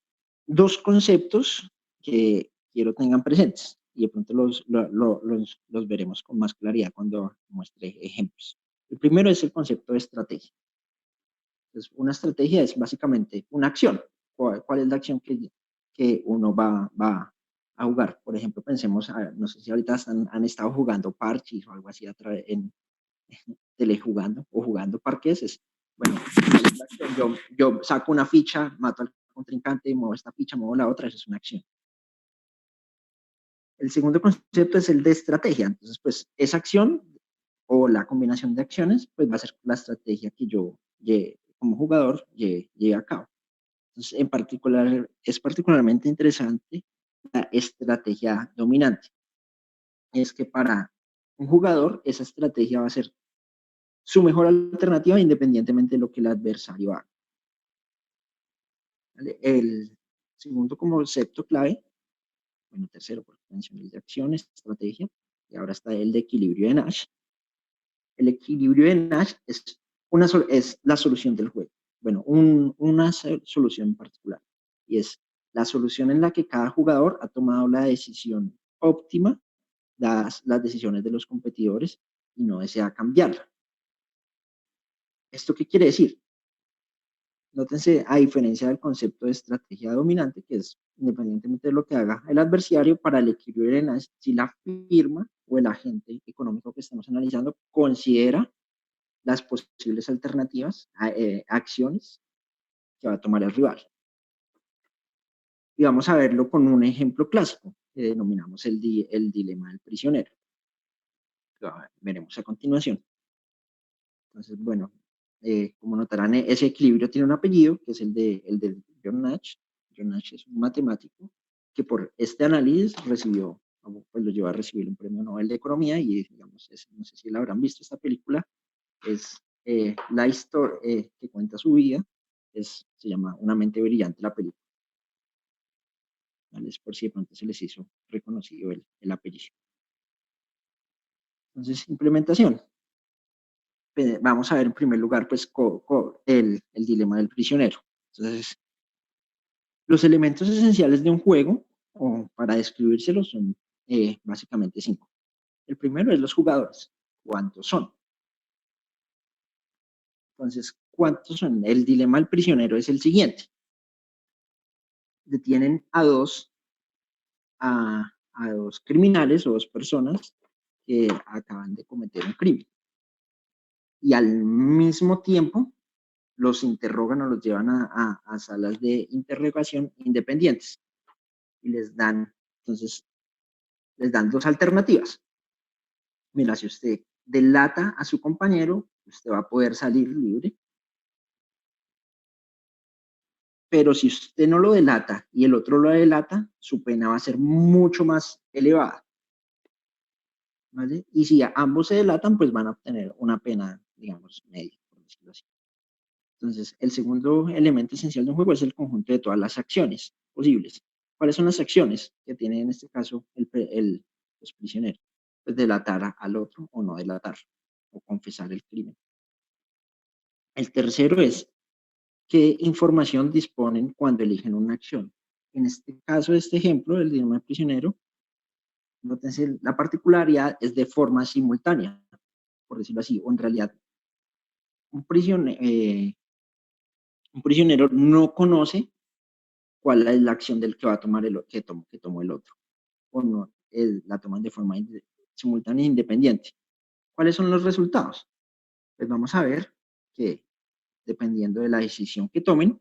dos conceptos que quiero tengan presentes y de pronto los veremos con más claridad cuando muestre ejemplos. El primero es el concepto de estrategia. Entonces, una estrategia es básicamente una acción. ¿Cuál es la acción que uno va a jugar? Por ejemplo, pensemos, no sé si ahorita han estado jugando parches o algo así en telejugando o jugando parqueses. Bueno, yo saco una ficha, mato al contrincante, muevo esta ficha, muevo la otra, eso es una acción. El segundo concepto es el de estrategia. Entonces, pues, esa acción o la combinación de acciones, pues va a ser la estrategia que yo como jugador lleve a cabo. Entonces, es particularmente interesante la estrategia dominante. Es que para un jugador, esa estrategia va a ser su mejor alternativa independientemente de lo que el adversario haga. ¿Vale? El segundo concepto clave, bueno, tercero, porque mencioné el de acciones, estrategia, y ahora está el de equilibrio de Nash. El equilibrio de Nash es la solución del juego. Bueno, una solución en particular, y es la solución en la que cada jugador ha tomado la decisión óptima, dadas las decisiones de los competidores, y no desea cambiarla. ¿Esto qué quiere decir? Nótense, a diferencia del concepto de estrategia dominante, que es independientemente de lo que haga el adversario, para el equilibrio de Nash, si la firma o el agente económico que estamos analizando considera las posibles alternativas, acciones que va a tomar el rival. Y vamos a verlo con un ejemplo clásico que denominamos el dilema del prisionero. Veremos a continuación. Entonces, bueno, como notarán, ese equilibrio tiene un apellido, que es el de John Nash. John Nash es un matemático que por este análisis recibió, pues lo llevó a recibir un premio Nobel de Economía y, digamos, no sé si la habrán visto esta película, es la historia que cuenta su vida, se llama Una mente brillante la película. ¿Vale? Es por si de pronto se les hizo reconocido el apellido. Entonces, implementación. Vamos a ver en primer lugar pues el dilema del prisionero. Entonces, los elementos esenciales de un juego, o para describírselos, son básicamente 5. El primero es los jugadores. ¿Cuántos son? Entonces, ¿cuántos son? El dilema del prisionero es el siguiente. Detienen a dos criminales o 2 personas que acaban de cometer un crimen. Y al mismo tiempo los interrogan o los llevan a salas de interrogación independientes. Y entonces, les dan 2 alternativas. Mira, si usted delata a su compañero, usted va a poder salir libre. Pero si usted no lo delata y el otro lo delata, su pena va a ser mucho más elevada. ¿Vale? Y si ambos se delatan, pues van a obtener una pena, digamos, media, por decirlo así. Entonces, el segundo elemento esencial de un juego es el conjunto de todas las acciones posibles. ¿Cuáles son las acciones que tiene en este caso los prisioneros? Pues delatar al otro o no delatar, o confesar el crimen. El tercero es qué información disponen cuando eligen una acción. En este caso, este ejemplo, el dilema del prisionero, nótense, la particularidad es de forma simultánea, por decirlo así, o en realidad un prisionero no conoce cuál es la acción del que va a tomar que tomó el otro, o no, la toman de forma simultánea e independiente. ¿Cuáles son los resultados? Pues vamos a ver que dependiendo de la decisión que tomen,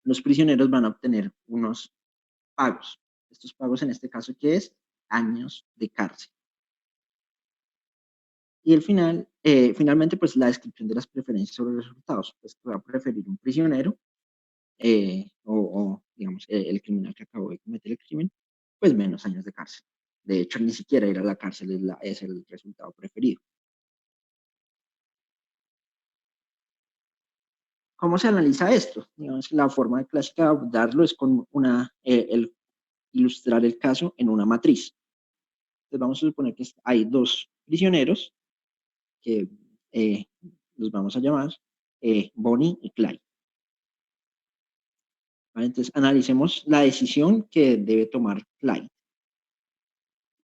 los prisioneros van a obtener unos pagos. Estos pagos en este caso, ¿qué es? Años de cárcel. Y finalmente, pues la descripción de las preferencias sobre los resultados. Pues va a preferir un prisionero digamos, el criminal que acabó de cometer el crimen, pues menos años de cárcel. De hecho, ni siquiera ir a la cárcel es el resultado preferido. ¿Cómo se analiza esto? Digamos, la forma clásica de abordarlo es con ilustrar el caso en una matriz. Entonces vamos a suponer que hay 2 prisioneros que los vamos a llamar Bonnie y Clyde. ¿Vale? Entonces analicemos la decisión que debe tomar Clyde.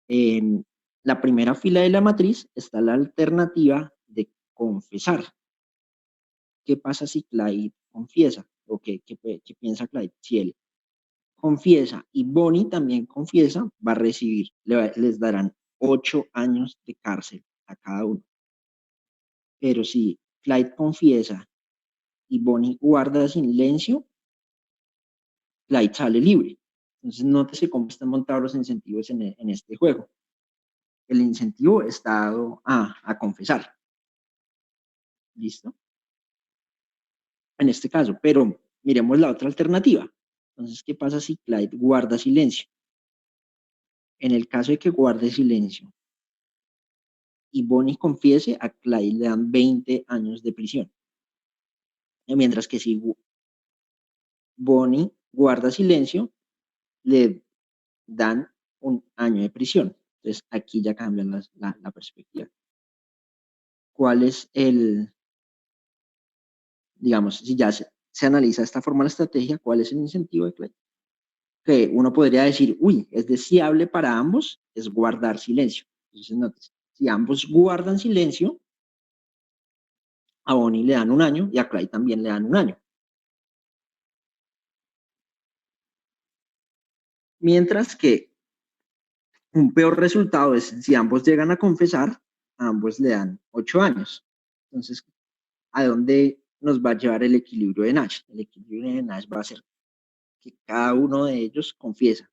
En la primera fila de la matriz está la alternativa de confesar. ¿Qué pasa si Clyde confiesa? ¿O qué piensa Clyde? Si él confiesa y Bonnie también confiesa, va a recibir, les darán 8 años de cárcel a cada uno. Pero si Clyde confiesa y Bonnie guarda silencio, Clyde sale libre. Entonces, nótese cómo están montados los incentivos en este juego. El incentivo está dado a confesar. ¿Listo? En este caso, pero miremos la otra alternativa. Entonces, ¿qué pasa si Clyde guarda silencio? En el caso de que guarde silencio y Bonnie confiese, a Clyde le dan 20 años de prisión. Mientras que si Bonnie guarda silencio, le dan 1 año de prisión. Entonces, aquí ya cambia la perspectiva. ¿Cuál es digamos, si ya se analiza de esta forma la estrategia, cuál es el incentivo de Clyde? Que uno podría decir, uy, es deseable para ambos, es guardar silencio. Entonces, nótese, si ambos guardan silencio, a Bonnie le dan 1 año y a Clyde también le dan 1 año. Mientras que un peor resultado es si ambos llegan a confesar, a ambos le dan 8 años. Entonces, ¿a dónde nos va a llevar el equilibrio de Nash? El equilibrio de Nash va a ser que cada uno de ellos confiesa.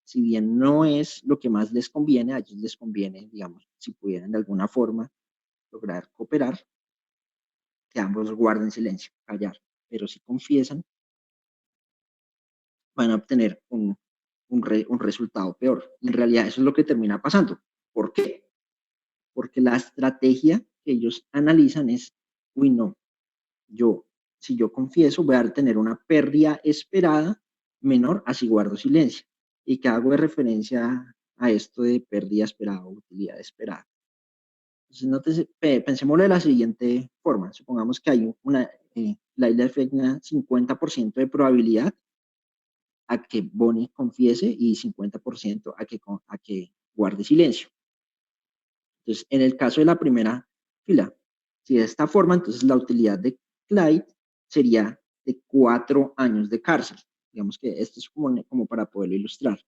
Si bien no es lo que más les conviene, a ellos les conviene, digamos, si pudieran de alguna forma lograr cooperar, que ambos guarden silencio, callar, pero si confiesan, van a obtener un resultado peor. En realidad eso es lo que termina pasando. ¿Por qué? Porque la estrategia que ellos analizan es, uy, no, si yo confieso, voy a tener una pérdida esperada menor a si guardo silencio. ¿Y que hago de referencia a esto de pérdida esperada o utilidad esperada? Entonces, pensémoslo de la siguiente forma. Supongamos que hay la isla afecta 50% de probabilidad a que Bonnie confiese y 50% a que guarde silencio. Entonces, en el caso de la primera fila, si de esta forma, entonces la utilidad de Clyde sería de 4 años de cárcel. Digamos que esto es como para poderlo ilustrar.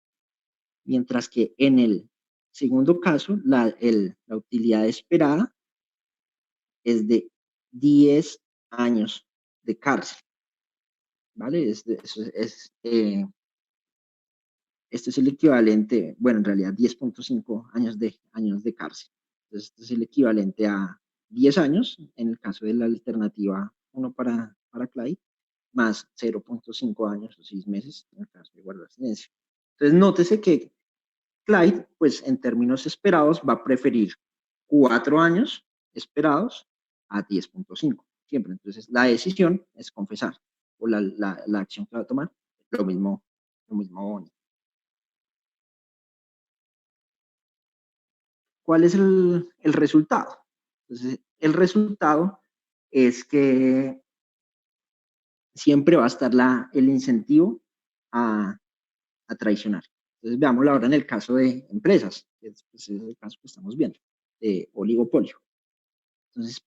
Mientras que en el segundo caso, la utilidad esperada es de 10 años de cárcel. ¿Vale? Este es el equivalente, bueno, en realidad 10.5 años de cárcel. Entonces, este es el equivalente a 10 años en el caso de la alternativa 1 para Clyde, más 0.5 años o 6 meses en el caso de guardar silencio. Entonces, nótese que Clyde, pues en términos esperados, va a preferir 4 años esperados a 10.5, siempre. Entonces, la decisión es confesar, o la acción que va a tomar, lo mismo Bonnie. ¿Cuál es el resultado? Entonces, el resultado es que siempre va a estar el incentivo a traicionar. Entonces, veámoslo ahora en el caso de empresas, que es el caso que estamos viendo, de oligopolio. Entonces,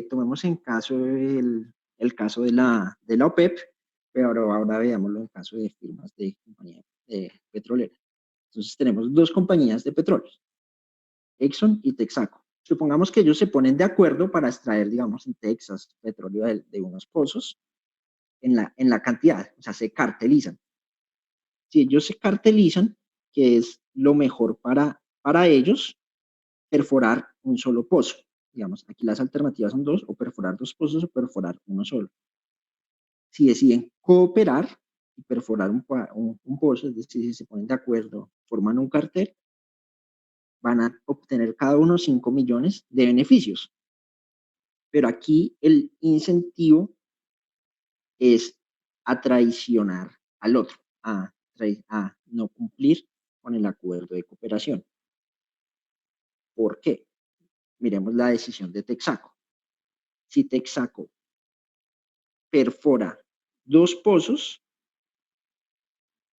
tomemos en caso el caso de la OPEP, pero ahora veámoslo en el caso de firmas de compañía petrolera. Entonces, tenemos dos compañías de petróleo, Exxon y Texaco. Supongamos que ellos se ponen de acuerdo para extraer, digamos, en Texas, petróleo de unos pozos en la cantidad, o sea, se cartelizan. Si ellos se cartelizan, que es lo mejor para ellos, perforar un solo pozo. Digamos, aquí las alternativas son dos, o perforar dos pozos o perforar uno solo. Si deciden cooperar y perforar un pozo, es decir, si se ponen de acuerdo, forman un cartel, van a obtener cada uno 5 millones de beneficios. Pero aquí el incentivo es a traicionar al otro, a no cumplir con el acuerdo de cooperación. ¿Por qué? Miremos la decisión de Texaco. Si Texaco perfora dos pozos,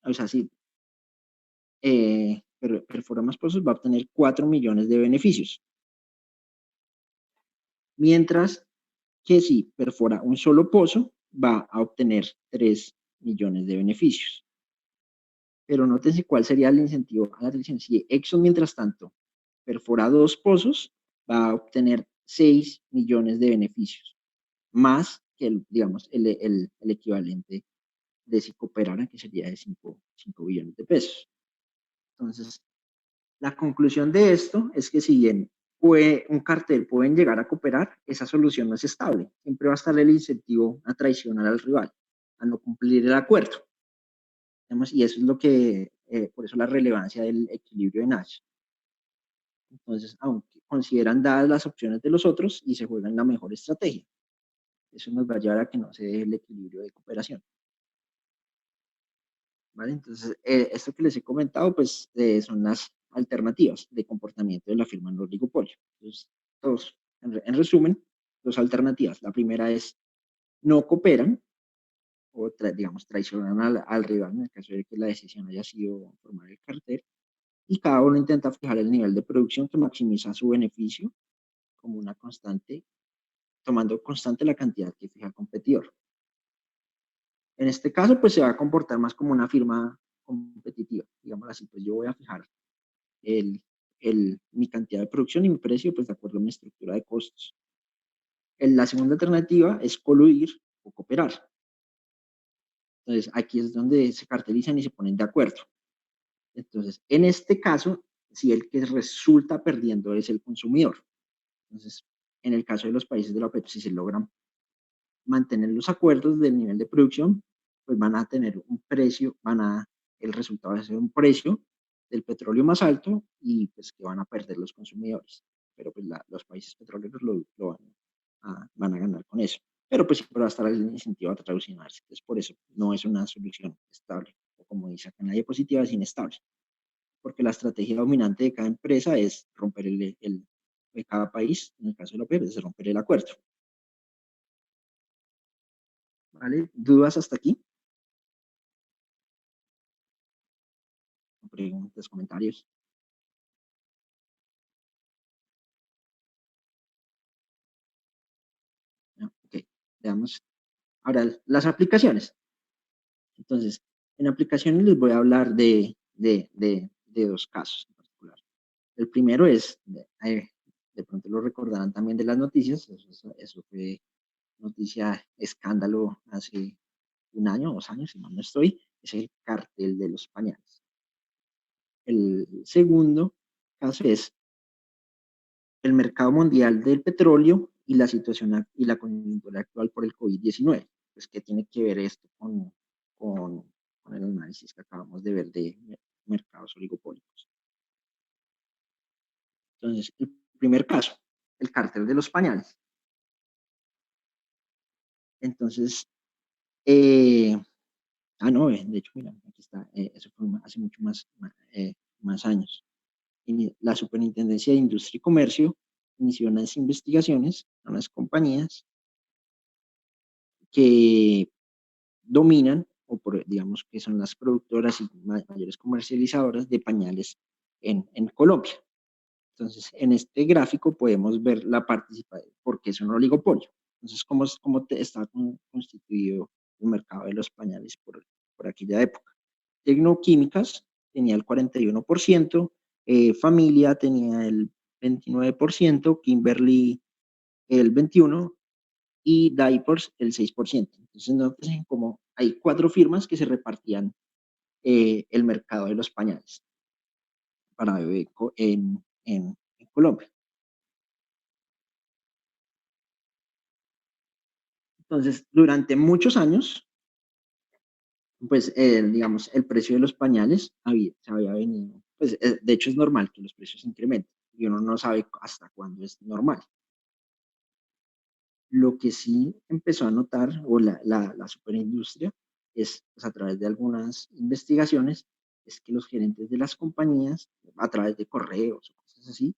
o sea, si perfora más pozos, va a obtener 4 millones de beneficios. Mientras que si perfora un solo pozo, va a obtener 3 millones de beneficios. Pero nótense cuál sería el incentivo a la traición. Si Exxon, mientras tanto, perfora dos pozos, va a obtener 6 millones de beneficios, más que digamos, el equivalente de si cooperara, que sería de 5 billones de pesos. Entonces, la conclusión de esto es que si bien un cartel pueden llegar a cooperar, esa solución no es estable. Siempre va a estar el incentivo a traicionar al rival, a no cumplir el acuerdo. Y eso es lo que, por eso la relevancia del equilibrio de Nash. Entonces, aunque consideran dadas las opciones de los otros y se juegan la mejor estrategia. Eso nos va a llevar a que no se dé el equilibrio de cooperación. ¿Vale? Entonces, esto que les he comentado, pues, son las alternativas de comportamiento de la firma en oligopolio. Entonces, en resumen, dos alternativas. La primera es no cooperan, o digamos, traicionan al rival en el caso de que la decisión haya sido formar el cartel, y cada uno intenta fijar el nivel de producción que maximiza su beneficio como una constante, tomando constante la cantidad que fija el competidor. En este caso, pues se va a comportar más como una firma competitiva, digamos así, pues yo voy a fijar mi cantidad de producción y mi precio, pues de acuerdo a mi estructura de costos. La segunda alternativa es coludir o cooperar. Entonces, aquí es donde se cartelizan y se ponen de acuerdo. Entonces, en este caso, si el que resulta perdiendo es el consumidor. Entonces, en el caso de los países de la OPEP, si se logran mantener los acuerdos del nivel de producción, pues van a tener un precio, el resultado va a ser un precio del petróleo más alto y pues que van a perder los consumidores. Pero pues los países petroleros van a ganar con eso. Pero pues siempre va a estar el incentivo a traducirse. Entonces por eso no es una solución estable. O como dice acá en la diapositiva, es inestable. Porque la estrategia dominante de cada empresa es romper de cada país, en el caso de la OPEP, es romper el acuerdo. ¿Vale? ¿Dudas hasta aquí? Preguntas, comentarios. No, ok, veamos. Ahora, las aplicaciones. Entonces, en aplicaciones les voy a hablar de dos casos en particular. El primero es, de pronto lo recordarán también de las noticias, eso fue noticia, escándalo hace 1 año, 2 años, si mal no estoy, es el cartel de los pañales. El segundo caso es el mercado mundial del petróleo y la situación y la coyuntura actual por el COVID-19. Pues, ¿qué tiene que ver esto con el análisis que acabamos de ver de mercados oligopólicos? Entonces, el primer caso, el cartel de los pañales. Entonces, no, de hecho, mira, aquí está, eso fue hace mucho más años. La Superintendencia de Industria y Comercio inició unas investigaciones a unas compañías que dominan, digamos que son las productoras y mayores comercializadoras de pañales en Colombia. Entonces, en este gráfico podemos ver la participación, porque es un oligopolio. Entonces, ¿cómo está constituido el mercado de los pañales por aquella época? Tecnoquímicas tenía el 41%, Familia tenía el 29%, Kimberly el 21% y Diapers el 6%. Entonces, noten como hay 4 firmas que se repartían el mercado de los pañales para bebé en Colombia. Entonces, durante muchos años, pues, digamos, el precio de los pañales se había venido, pues, de hecho es normal que los precios incrementen y uno no sabe hasta cuándo es normal. Lo que sí empezó a notar, o la superindustria, es pues, a través de algunas investigaciones, es que los gerentes de las compañías, a través de correos o cosas así,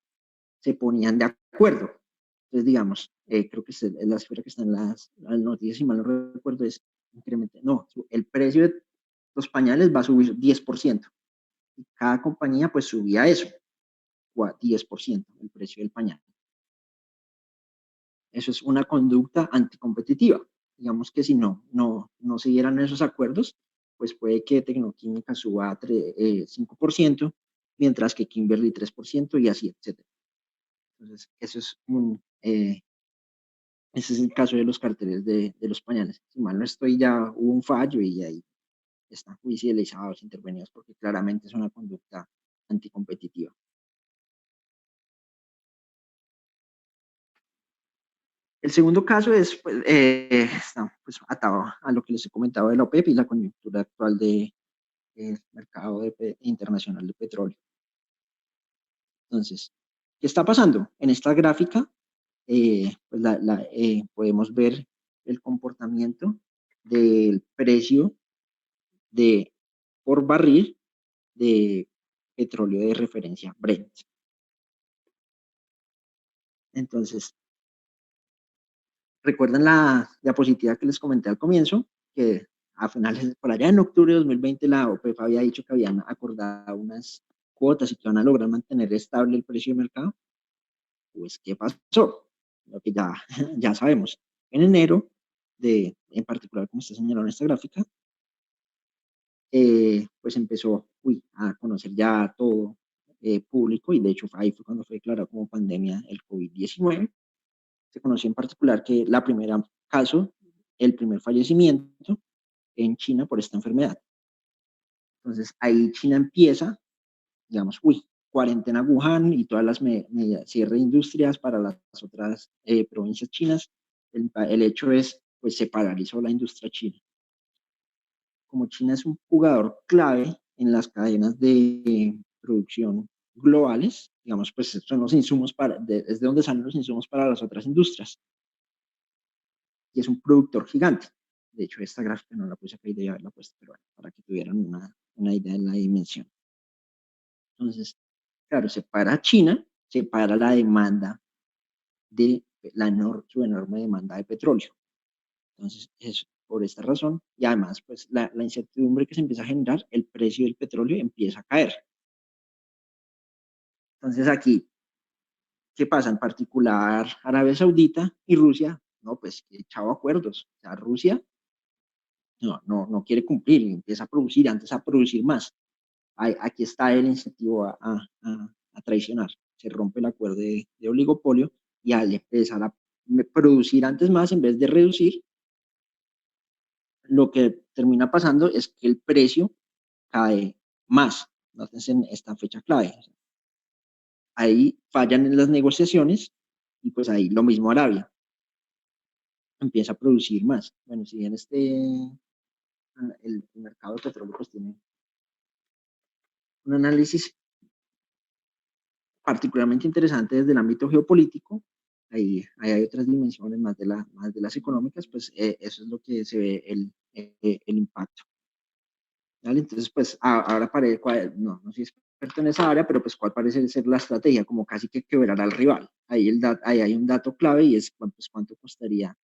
se ponían de acuerdo. Entonces, digamos, creo que es la esfera que está en las noticias, si mal no recuerdo, es incrementar. No, el precio de los pañales va a subir 10%. Y cada compañía pues subía eso, o a 10% el precio del pañal. Eso es una conducta anticompetitiva. Digamos que si no se dieran esos acuerdos, pues puede que Tecnoquímica suba 5%, mientras que Kimberly 3% y así, etc. Entonces, ese es el caso de los carteles de los pañales. Si mal no estoy, ya hubo un fallo y ahí están judicializados, intervenidos, porque claramente es una conducta anticompetitiva. El segundo caso es, pues, está pues, atado a lo que les he comentado de la OPEP y la coyuntura actual del mercado internacional de petróleo. Entonces, ¿qué está pasando? En esta gráfica pues podemos ver el comportamiento del precio por barril de petróleo de referencia Brent. Entonces, ¿recuerdan la diapositiva que les comenté al comienzo? Que a finales, por allá en octubre de 2020, la OPEP había dicho que habían acordado unas cuotas y que van a lograr mantener estable el precio de mercado. Pues, ¿qué pasó? Lo que ya sabemos. En enero, en particular, como está señalado en esta gráfica, pues empezó a conocer ya todo público, y de hecho ahí fue cuando fue declarado como pandemia el COVID-19. Se conoció en particular que el primer fallecimiento en China por esta enfermedad. Entonces ahí China empieza, digamos, cuarentena Wuhan y todas las medidas, cierre de industrias para las otras provincias chinas. El hecho es pues se paralizó la industria china. Como China es un jugador clave en las cadenas de producción globales, digamos, pues son los insumos es de donde salen los insumos para las otras industrias. Y es un productor gigante. De hecho, esta gráfica no la puse acá y debía haberla puesto, pero bueno, para que tuvieran una idea de la dimensión. Entonces, claro, se para China, se para la demanda de su enorme demanda de petróleo. Entonces, es por esta razón, y además, pues la incertidumbre que se empieza a generar, el precio del petróleo empieza a caer. Entonces, aquí, ¿qué pasa? En particular, Arabia Saudita y Rusia, no, pues, echado acuerdos. O sea, Rusia no quiere cumplir, empieza a producir, antes a producir más. Aquí está el incentivo a traicionar. Se rompe el acuerdo de oligopolio y al empezar a producir antes más en vez de reducir, lo que termina pasando es que el precio cae más. Entonces, en esta fecha clave, ahí fallan en las negociaciones y pues ahí lo mismo Arabia empieza a producir más. Bueno, si bien el mercado de petróleo pues tiene un análisis particularmente interesante desde el ámbito geopolítico, ahí hay otras dimensiones más de las económicas, pues eso es lo que se ve el impacto. ¿Vale? Entonces, pues ahora no soy experto en esa área, pero pues cuál parece ser la estrategia, como casi que quebrar al rival. Ahí hay un dato clave y es cuánto costaría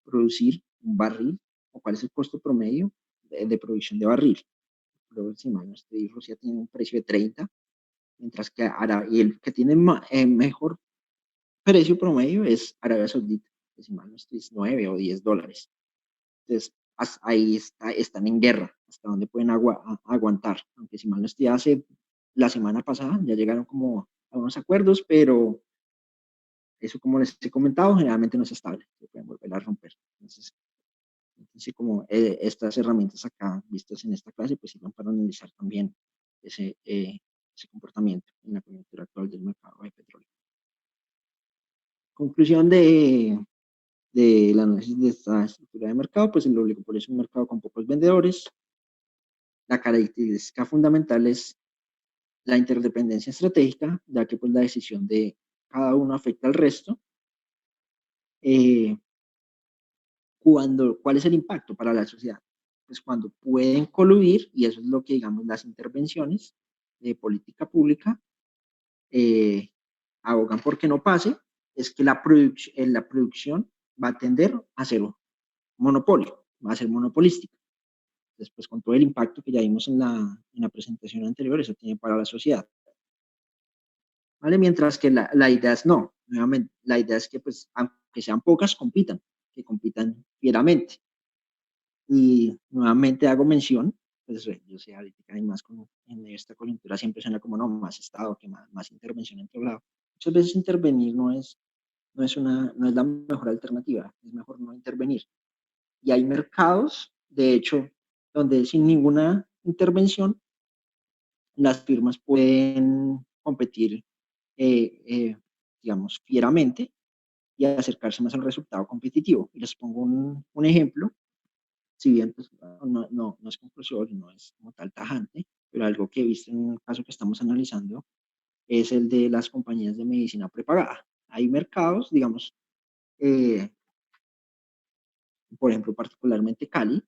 producir un barril o cuál es el costo promedio de producción de barril. Pero si mal no estoy, Rusia tiene un precio de 30, mientras que y el que tiene mejor precio promedio es Arabia Saudita, que si mal no estoy es 9 o 10 dólares. Entonces, ahí están en guerra, hasta donde pueden aguantar. Aunque si mal no estoy, la semana pasada ya llegaron como a unos acuerdos, pero eso, como les he comentado, generalmente no es estable, se pueden volver a romper. Entonces como estas herramientas acá vistas en esta clase, pues sirven para analizar también ese comportamiento en la coyuntura actual del mercado de petróleo. Conclusión del análisis de esta estructura de mercado, pues el oligopolio es un mercado con pocos vendedores. La característica fundamental es la interdependencia estratégica, ya que pues la decisión de cada uno afecta al resto. ¿Cuál es el impacto para la sociedad? Pues cuando pueden coludir, y eso es lo que digamos las intervenciones de política pública abogan por que no pase, es que la producción va a tender a ser un monopolio, va a ser monopolística. Después, con todo el impacto que ya vimos en la presentación anterior, eso tiene para la sociedad. ¿Vale? Mientras que la idea es no, nuevamente, la idea es que pues, aunque sean pocas, que compitan fieramente. Y nuevamente hago mención, pues yo sé, ahorita además en esta coyuntura siempre suena como no, más Estado, que más intervención en todo lado. Muchas veces intervenir no es la mejor alternativa, es mejor no intervenir. Y hay mercados, de hecho, donde sin ninguna intervención las firmas pueden competir, digamos, fieramente y acercarse más al resultado competitivo. Y les pongo un ejemplo, si bien pues, no es conclusivo, no es como tal tajante, pero algo que he visto en el caso que estamos analizando es el de las compañías de medicina prepagada. Hay mercados, digamos, por ejemplo, particularmente Cali,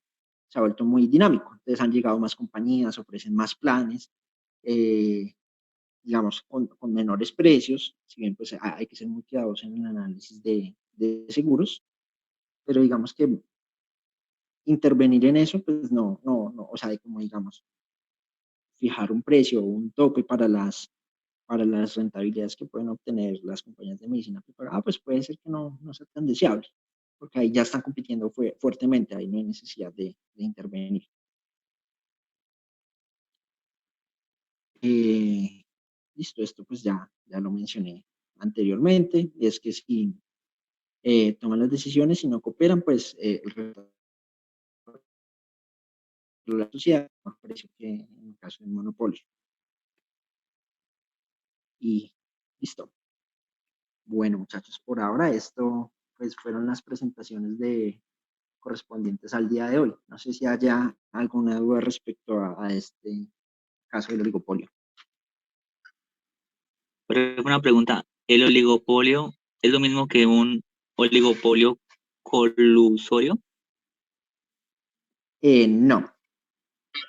se ha vuelto muy dinámico. Entonces han llegado más compañías, ofrecen más planes, digamos, con menores precios, si bien pues hay que ser muy cuidadosos en el análisis de seguros, pero digamos que intervenir en eso, pues no, o sea, como digamos, fijar un precio o un tope para las rentabilidades que pueden obtener las compañías de medicina preparada, pues puede ser que no sea tan deseable, porque ahí ya están compitiendo fuertemente, ahí no hay necesidad de intervenir. Listo, esto pues ya lo mencioné anteriormente, es que si toman las decisiones y no cooperan, pues el resto de la sociedad, más precio que en el caso del monopolio. Y listo. Bueno, muchachos, por ahora esto pues fueron las presentaciones de correspondientes al día de hoy. No sé si haya alguna duda respecto a este caso del oligopolio. Pero una pregunta, ¿el oligopolio es lo mismo que un oligopolio colusorio? No.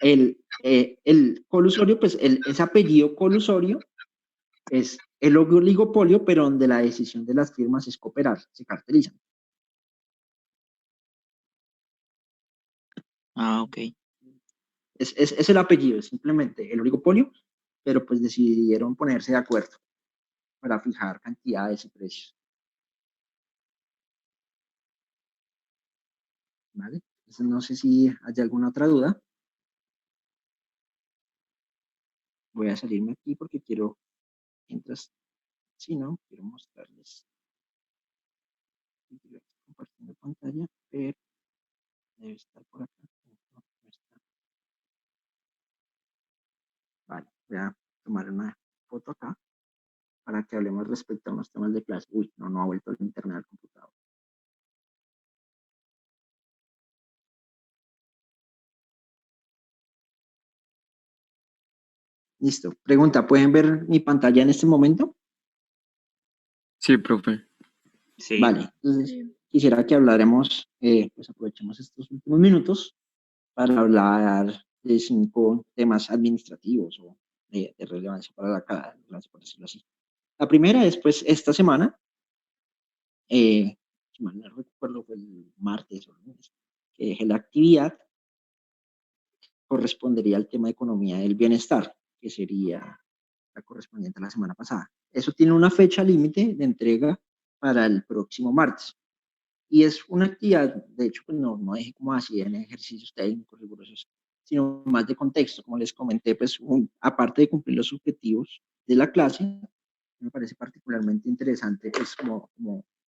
El colusorio, pues ese apellido colusorio es el oligopolio, pero donde la decisión de las firmas es cooperar, se cartelizan. Ah, ok. Es el apellido, es simplemente el oligopolio, pero pues decidieron ponerse de acuerdo para fijar cantidades y precios. ¿Vale? Entonces no sé si hay alguna otra duda. Voy a salirme aquí porque quiero, mientras, si no, quiero mostrarles. Compartiendo pantalla, pero debe estar por acá. No, no está. Vale, voy a tomar una foto acá para que hablemos respecto a unos temas de clase. Uy, no ha vuelto el internet al computador. Listo. Pregunta, ¿pueden ver mi pantalla en este momento? Sí, profe. Sí. Vale, entonces quisiera que habláramos, pues aprovechemos estos últimos minutos para hablar de 5 temas administrativos o de relevancia para la clase, por decirlo así. La primera es, pues, esta semana, si mal no recuerdo, fue el martes o el lunes, que dejé la actividad, correspondería al tema de economía del bienestar, que sería la correspondiente a la semana pasada. Eso tiene una fecha límite de entrega para el próximo martes. Y es una actividad, de hecho, pues no dejé como así en ejercicios técnicos rigurosos, sino más de contexto. Como les comenté, pues aparte de cumplir los objetivos de la clase, me parece particularmente interesante pues como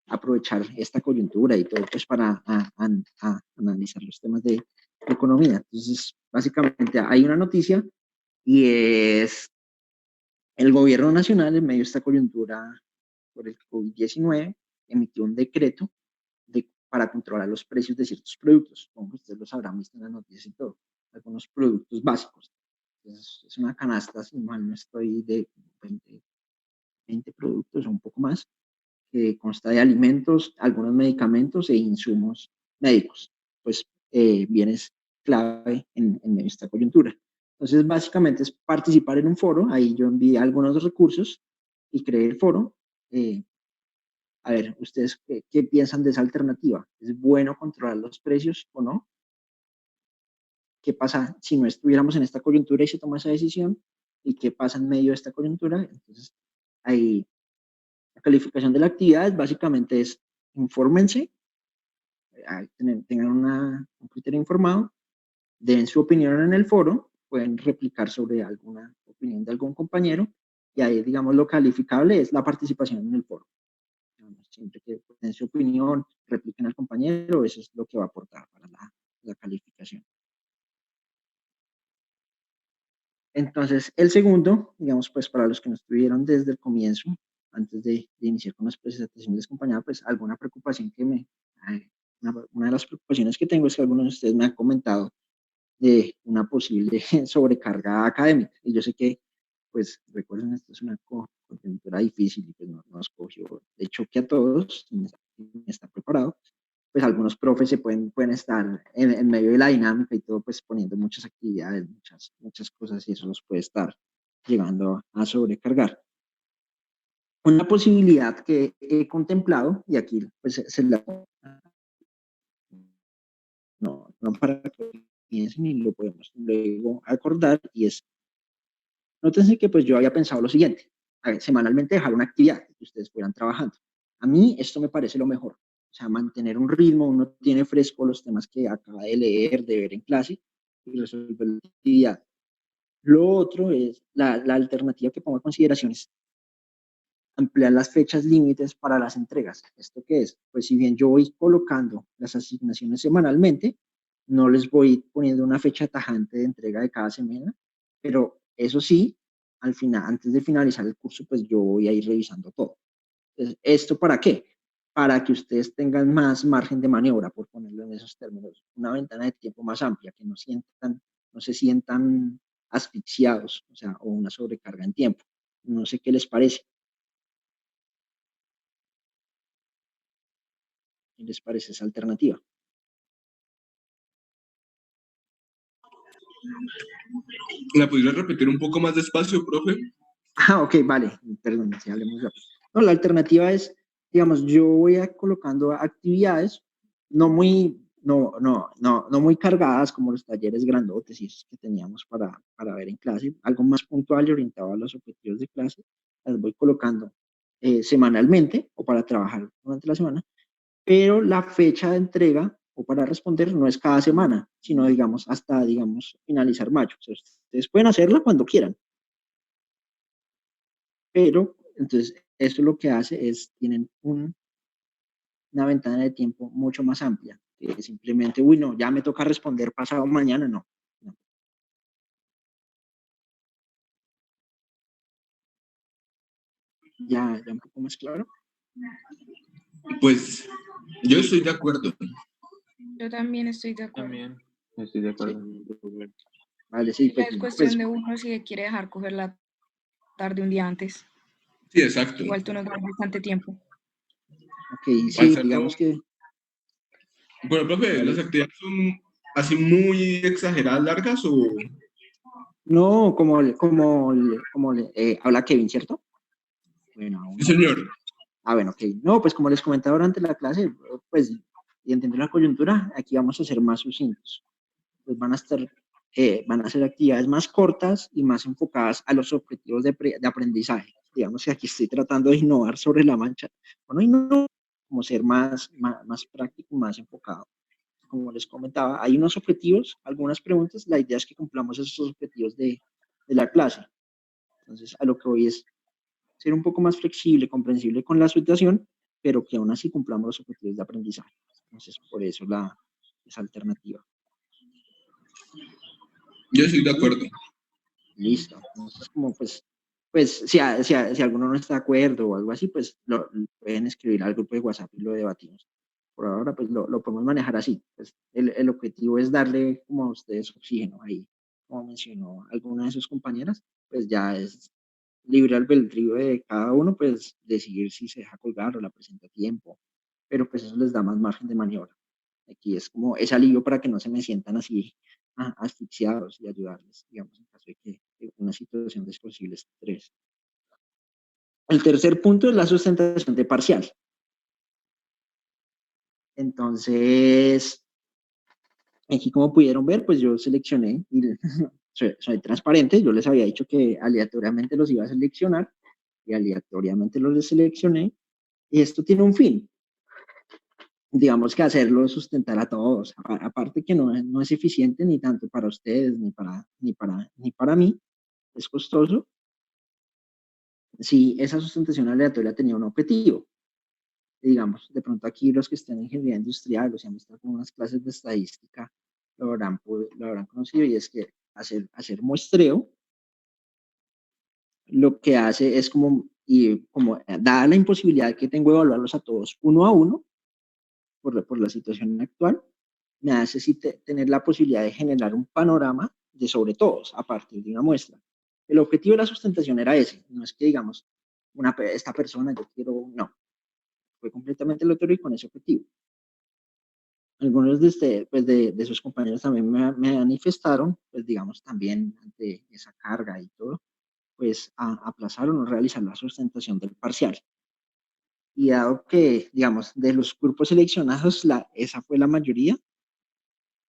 aprovechar esta coyuntura y todo pues para analizar los temas de economía. Entonces, básicamente hay una noticia y es el gobierno nacional en medio de esta coyuntura por el COVID-19 emitió un decreto para controlar los precios de ciertos productos, como ustedes lo sabrán visto en las noticias y todo, algunos productos básicos. Entonces, es una canasta, si mal no estoy, de 20 productos o un poco más, que consta de alimentos, algunos medicamentos e insumos médicos, pues bienes clave en medio de esta coyuntura. Entonces, básicamente es participar en un foro, ahí yo envié algunos recursos y creé el foro. A ver, ¿ustedes qué piensan de esa alternativa? ¿Es bueno controlar los precios o no? ¿Qué pasa si no estuviéramos en esta coyuntura y se toma esa decisión? ¿Y qué pasa en medio de esta coyuntura? Entonces, ahí la calificación de la actividad básicamente es infórmense, tengan un criterio informado, den su opinión en el foro, pueden replicar sobre alguna opinión de algún compañero y ahí, digamos, lo calificable es la participación en el foro. Siempre que den su opinión, repliquen al compañero, eso es lo que va a aportar para la calificación. Entonces, el segundo, digamos, pues para los que no estuvieron desde el comienzo, antes de iniciar con las presentaciones de compañía, pues alguna preocupación una de las preocupaciones que tengo es que algunos de ustedes me han comentado de una posible sobrecarga académica. Y yo sé que, pues, recuerden, esto es una coyuntura difícil y pues nos cogió de choque a todos, sin estar preparado. Pues algunos profes se pueden estar en medio de la dinámica y todo, pues poniendo muchas actividades, muchas cosas y eso los puede estar llevando a sobrecargar. Una posibilidad que he contemplado, y aquí pues no para que piensen y lo podemos luego acordar, y es, nótense que pues yo había pensado lo siguiente, a ver, semanalmente dejar una actividad que ustedes fueran trabajando. A mí esto me parece lo mejor, o sea, mantener un ritmo, uno tiene fresco los temas que acaba de leer, de ver en clase, y resolver la actividad. Lo otro es, la alternativa que pongo a consideración es ampliar las fechas límites para las entregas. ¿Esto qué es? Pues si bien yo voy colocando las asignaciones semanalmente, no les voy poniendo una fecha tajante de entrega de cada semana, pero eso sí, al final, antes de finalizar el curso, pues yo voy a ir revisando todo. Entonces, ¿esto para qué? para que ustedes tengan más margen de maniobra, por ponerlo en esos términos, una ventana de tiempo más amplia, que no se sientan asfixiados, o sea, o una sobrecarga en tiempo. No sé qué les parece. ¿Qué les parece esa alternativa? ¿La podría repetir un poco más despacio, profe? Ah, ok, vale, perdón, si hablé muy rápido. No, la alternativa es, digamos, yo voy colocando actividades no muy cargadas como los talleres grandotes y esos que teníamos para ver en clase, algo más puntual y orientado a los objetivos de clase, las voy colocando semanalmente o para trabajar durante la semana, pero la fecha de entrega o para responder no es cada semana, sino, digamos, hasta, digamos, finalizar mayo. O sea, ustedes pueden hacerla cuando quieran, pero entonces eso lo que hace es, tienen una ventana de tiempo mucho más amplia, que simplemente, uy, no, ya me toca responder pasado mañana, no. No. Ya un poco más claro. Pues yo estoy de acuerdo. Yo también estoy de acuerdo. También estoy de acuerdo. Vale, sí, Ya pues, es cuestión pues, de uno si quiere dejar coger la tarde un día antes. Sí, exacto. Igual tú nos das bastante tiempo. ok, sí, digamos que, Bueno, profe, vale. ¿las actividades son así muy exageradas, largas o...? No, habla Kevin, ¿cierto? Bueno, aún Sí, no. señor. Bueno, ok. No, pues como les comentaba durante la clase, pues, y entendiendo la coyuntura, aquí vamos a ser más sucintos. Pues van a ser actividades más cortas y más enfocadas a los objetivos de aprendizaje. Digamos que aquí estoy tratando de innovar sobre la marcha. Bueno, no, como ser más práctico, más enfocado. Como les comentaba, hay unos objetivos, algunas preguntas, la idea es que cumplamos esos objetivos de la clase. Entonces, a lo que voy es ser un poco más flexible, comprensible con la situación, pero que aún así cumplamos los objetivos de aprendizaje. Entonces, por eso esa alternativa. Yo estoy de acuerdo. Listo. Entonces, como pues si alguno no está de acuerdo o algo así, pues lo pueden escribir al grupo de WhatsApp y lo debatimos. Por ahora, pues lo podemos manejar así. Pues el objetivo es darle como a ustedes oxígeno ahí, como mencionó alguna de sus compañeras, pues ya es libre albedrío de cada uno, pues decidir si se deja colgar o la presenta a tiempo, pero pues eso les da más margen de maniobra. Aquí es como ese alivio para que no se me sientan así asfixiados y ayudarles, digamos, en caso de que una situación de posible estrés. El tercer punto es la sustentación de parcial. Entonces, aquí como pudieron ver, pues yo seleccioné, y soy transparente, yo les había dicho que aleatoriamente los iba a seleccionar, y aleatoriamente los seleccioné, y esto tiene un fin, digamos que hacerlo sustentar a todos, aparte que no es eficiente ni tanto para ustedes, ni para mí, es costoso. Si esa sustentación aleatoria tenía un objetivo, digamos, de pronto aquí los que estén en ingeniería industrial o si han visto algunas clases de estadística lo habrán conocido, y es que hacer muestreo lo que hace es como dada la imposibilidad que tengo de evaluarlos a todos uno a uno por la situación actual, me hace tener la posibilidad de generar un panorama de sobre todos a partir de una muestra. El objetivo de la sustentación era ese, no es que digamos, esta persona yo quiero, no, fue completamente aleatorio y con ese objetivo. Algunos de ustedes, pues de sus compañeros también me manifestaron, pues digamos, también ante esa carga y todo, pues aplazaron o realizar la sustentación del parcial. Y dado que, digamos, de los grupos seleccionados, esa fue la mayoría,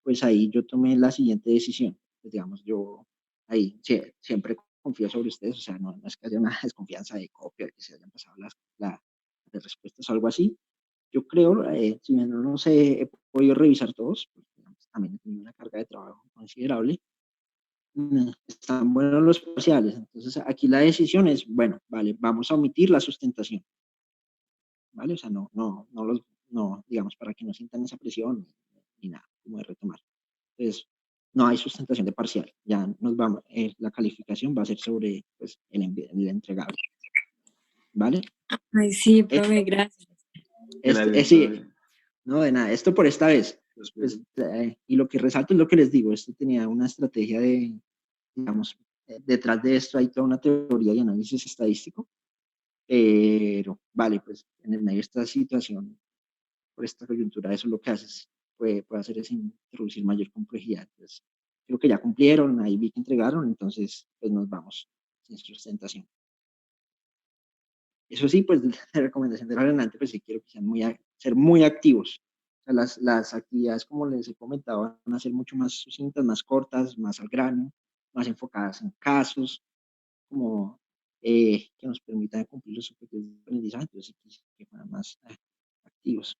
pues ahí yo tomé la siguiente decisión. Pues digamos, yo ahí siempre confío sobre ustedes, o sea, no es que haya una desconfianza de copia, que se hayan pasado las respuestas o algo así. Yo creo, si bien no sé, he podido revisar todos, pues, digamos, también he tenido una carga de trabajo considerable. Están buenos los parciales, entonces aquí la decisión es, bueno, vale, vamos a omitir la sustentación, ¿vale? O sea, no, digamos, para que no sientan esa presión ni nada, como de retomar. Entonces, no hay sustentación de parcial, ya nos vamos, la calificación va a ser sobre pues, el entregable, ¿vale? Ay, sí, profe, gracias. Sí, no, de nada, esto por esta vez. Pues, y lo que resalto es lo que les digo, esto tenía una estrategia de, digamos, detrás de esto hay toda una teoría y análisis estadístico, pero vale, pues en el medio de esta situación, por esta coyuntura, eso lo que haces puede hacer es introducir mayor complejidad. Entonces, creo que ya cumplieron, ahí vi que entregaron, entonces pues nos vamos sin sustentación. Eso sí, pues la recomendación de ahora en adelante, pues sí quiero que sean ser muy activos. O sea, las actividades, como les he comentado, van a ser mucho más sucintas, más cortas, más al grano, más enfocadas en casos, como que nos permitan cumplir los objetivos de aprendizaje, entonces que fueran más activos.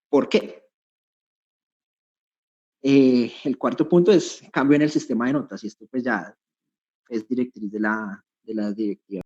¿Por qué? El cuarto punto es cambio en el sistema de notas, y esto pues ya es directriz de la directiva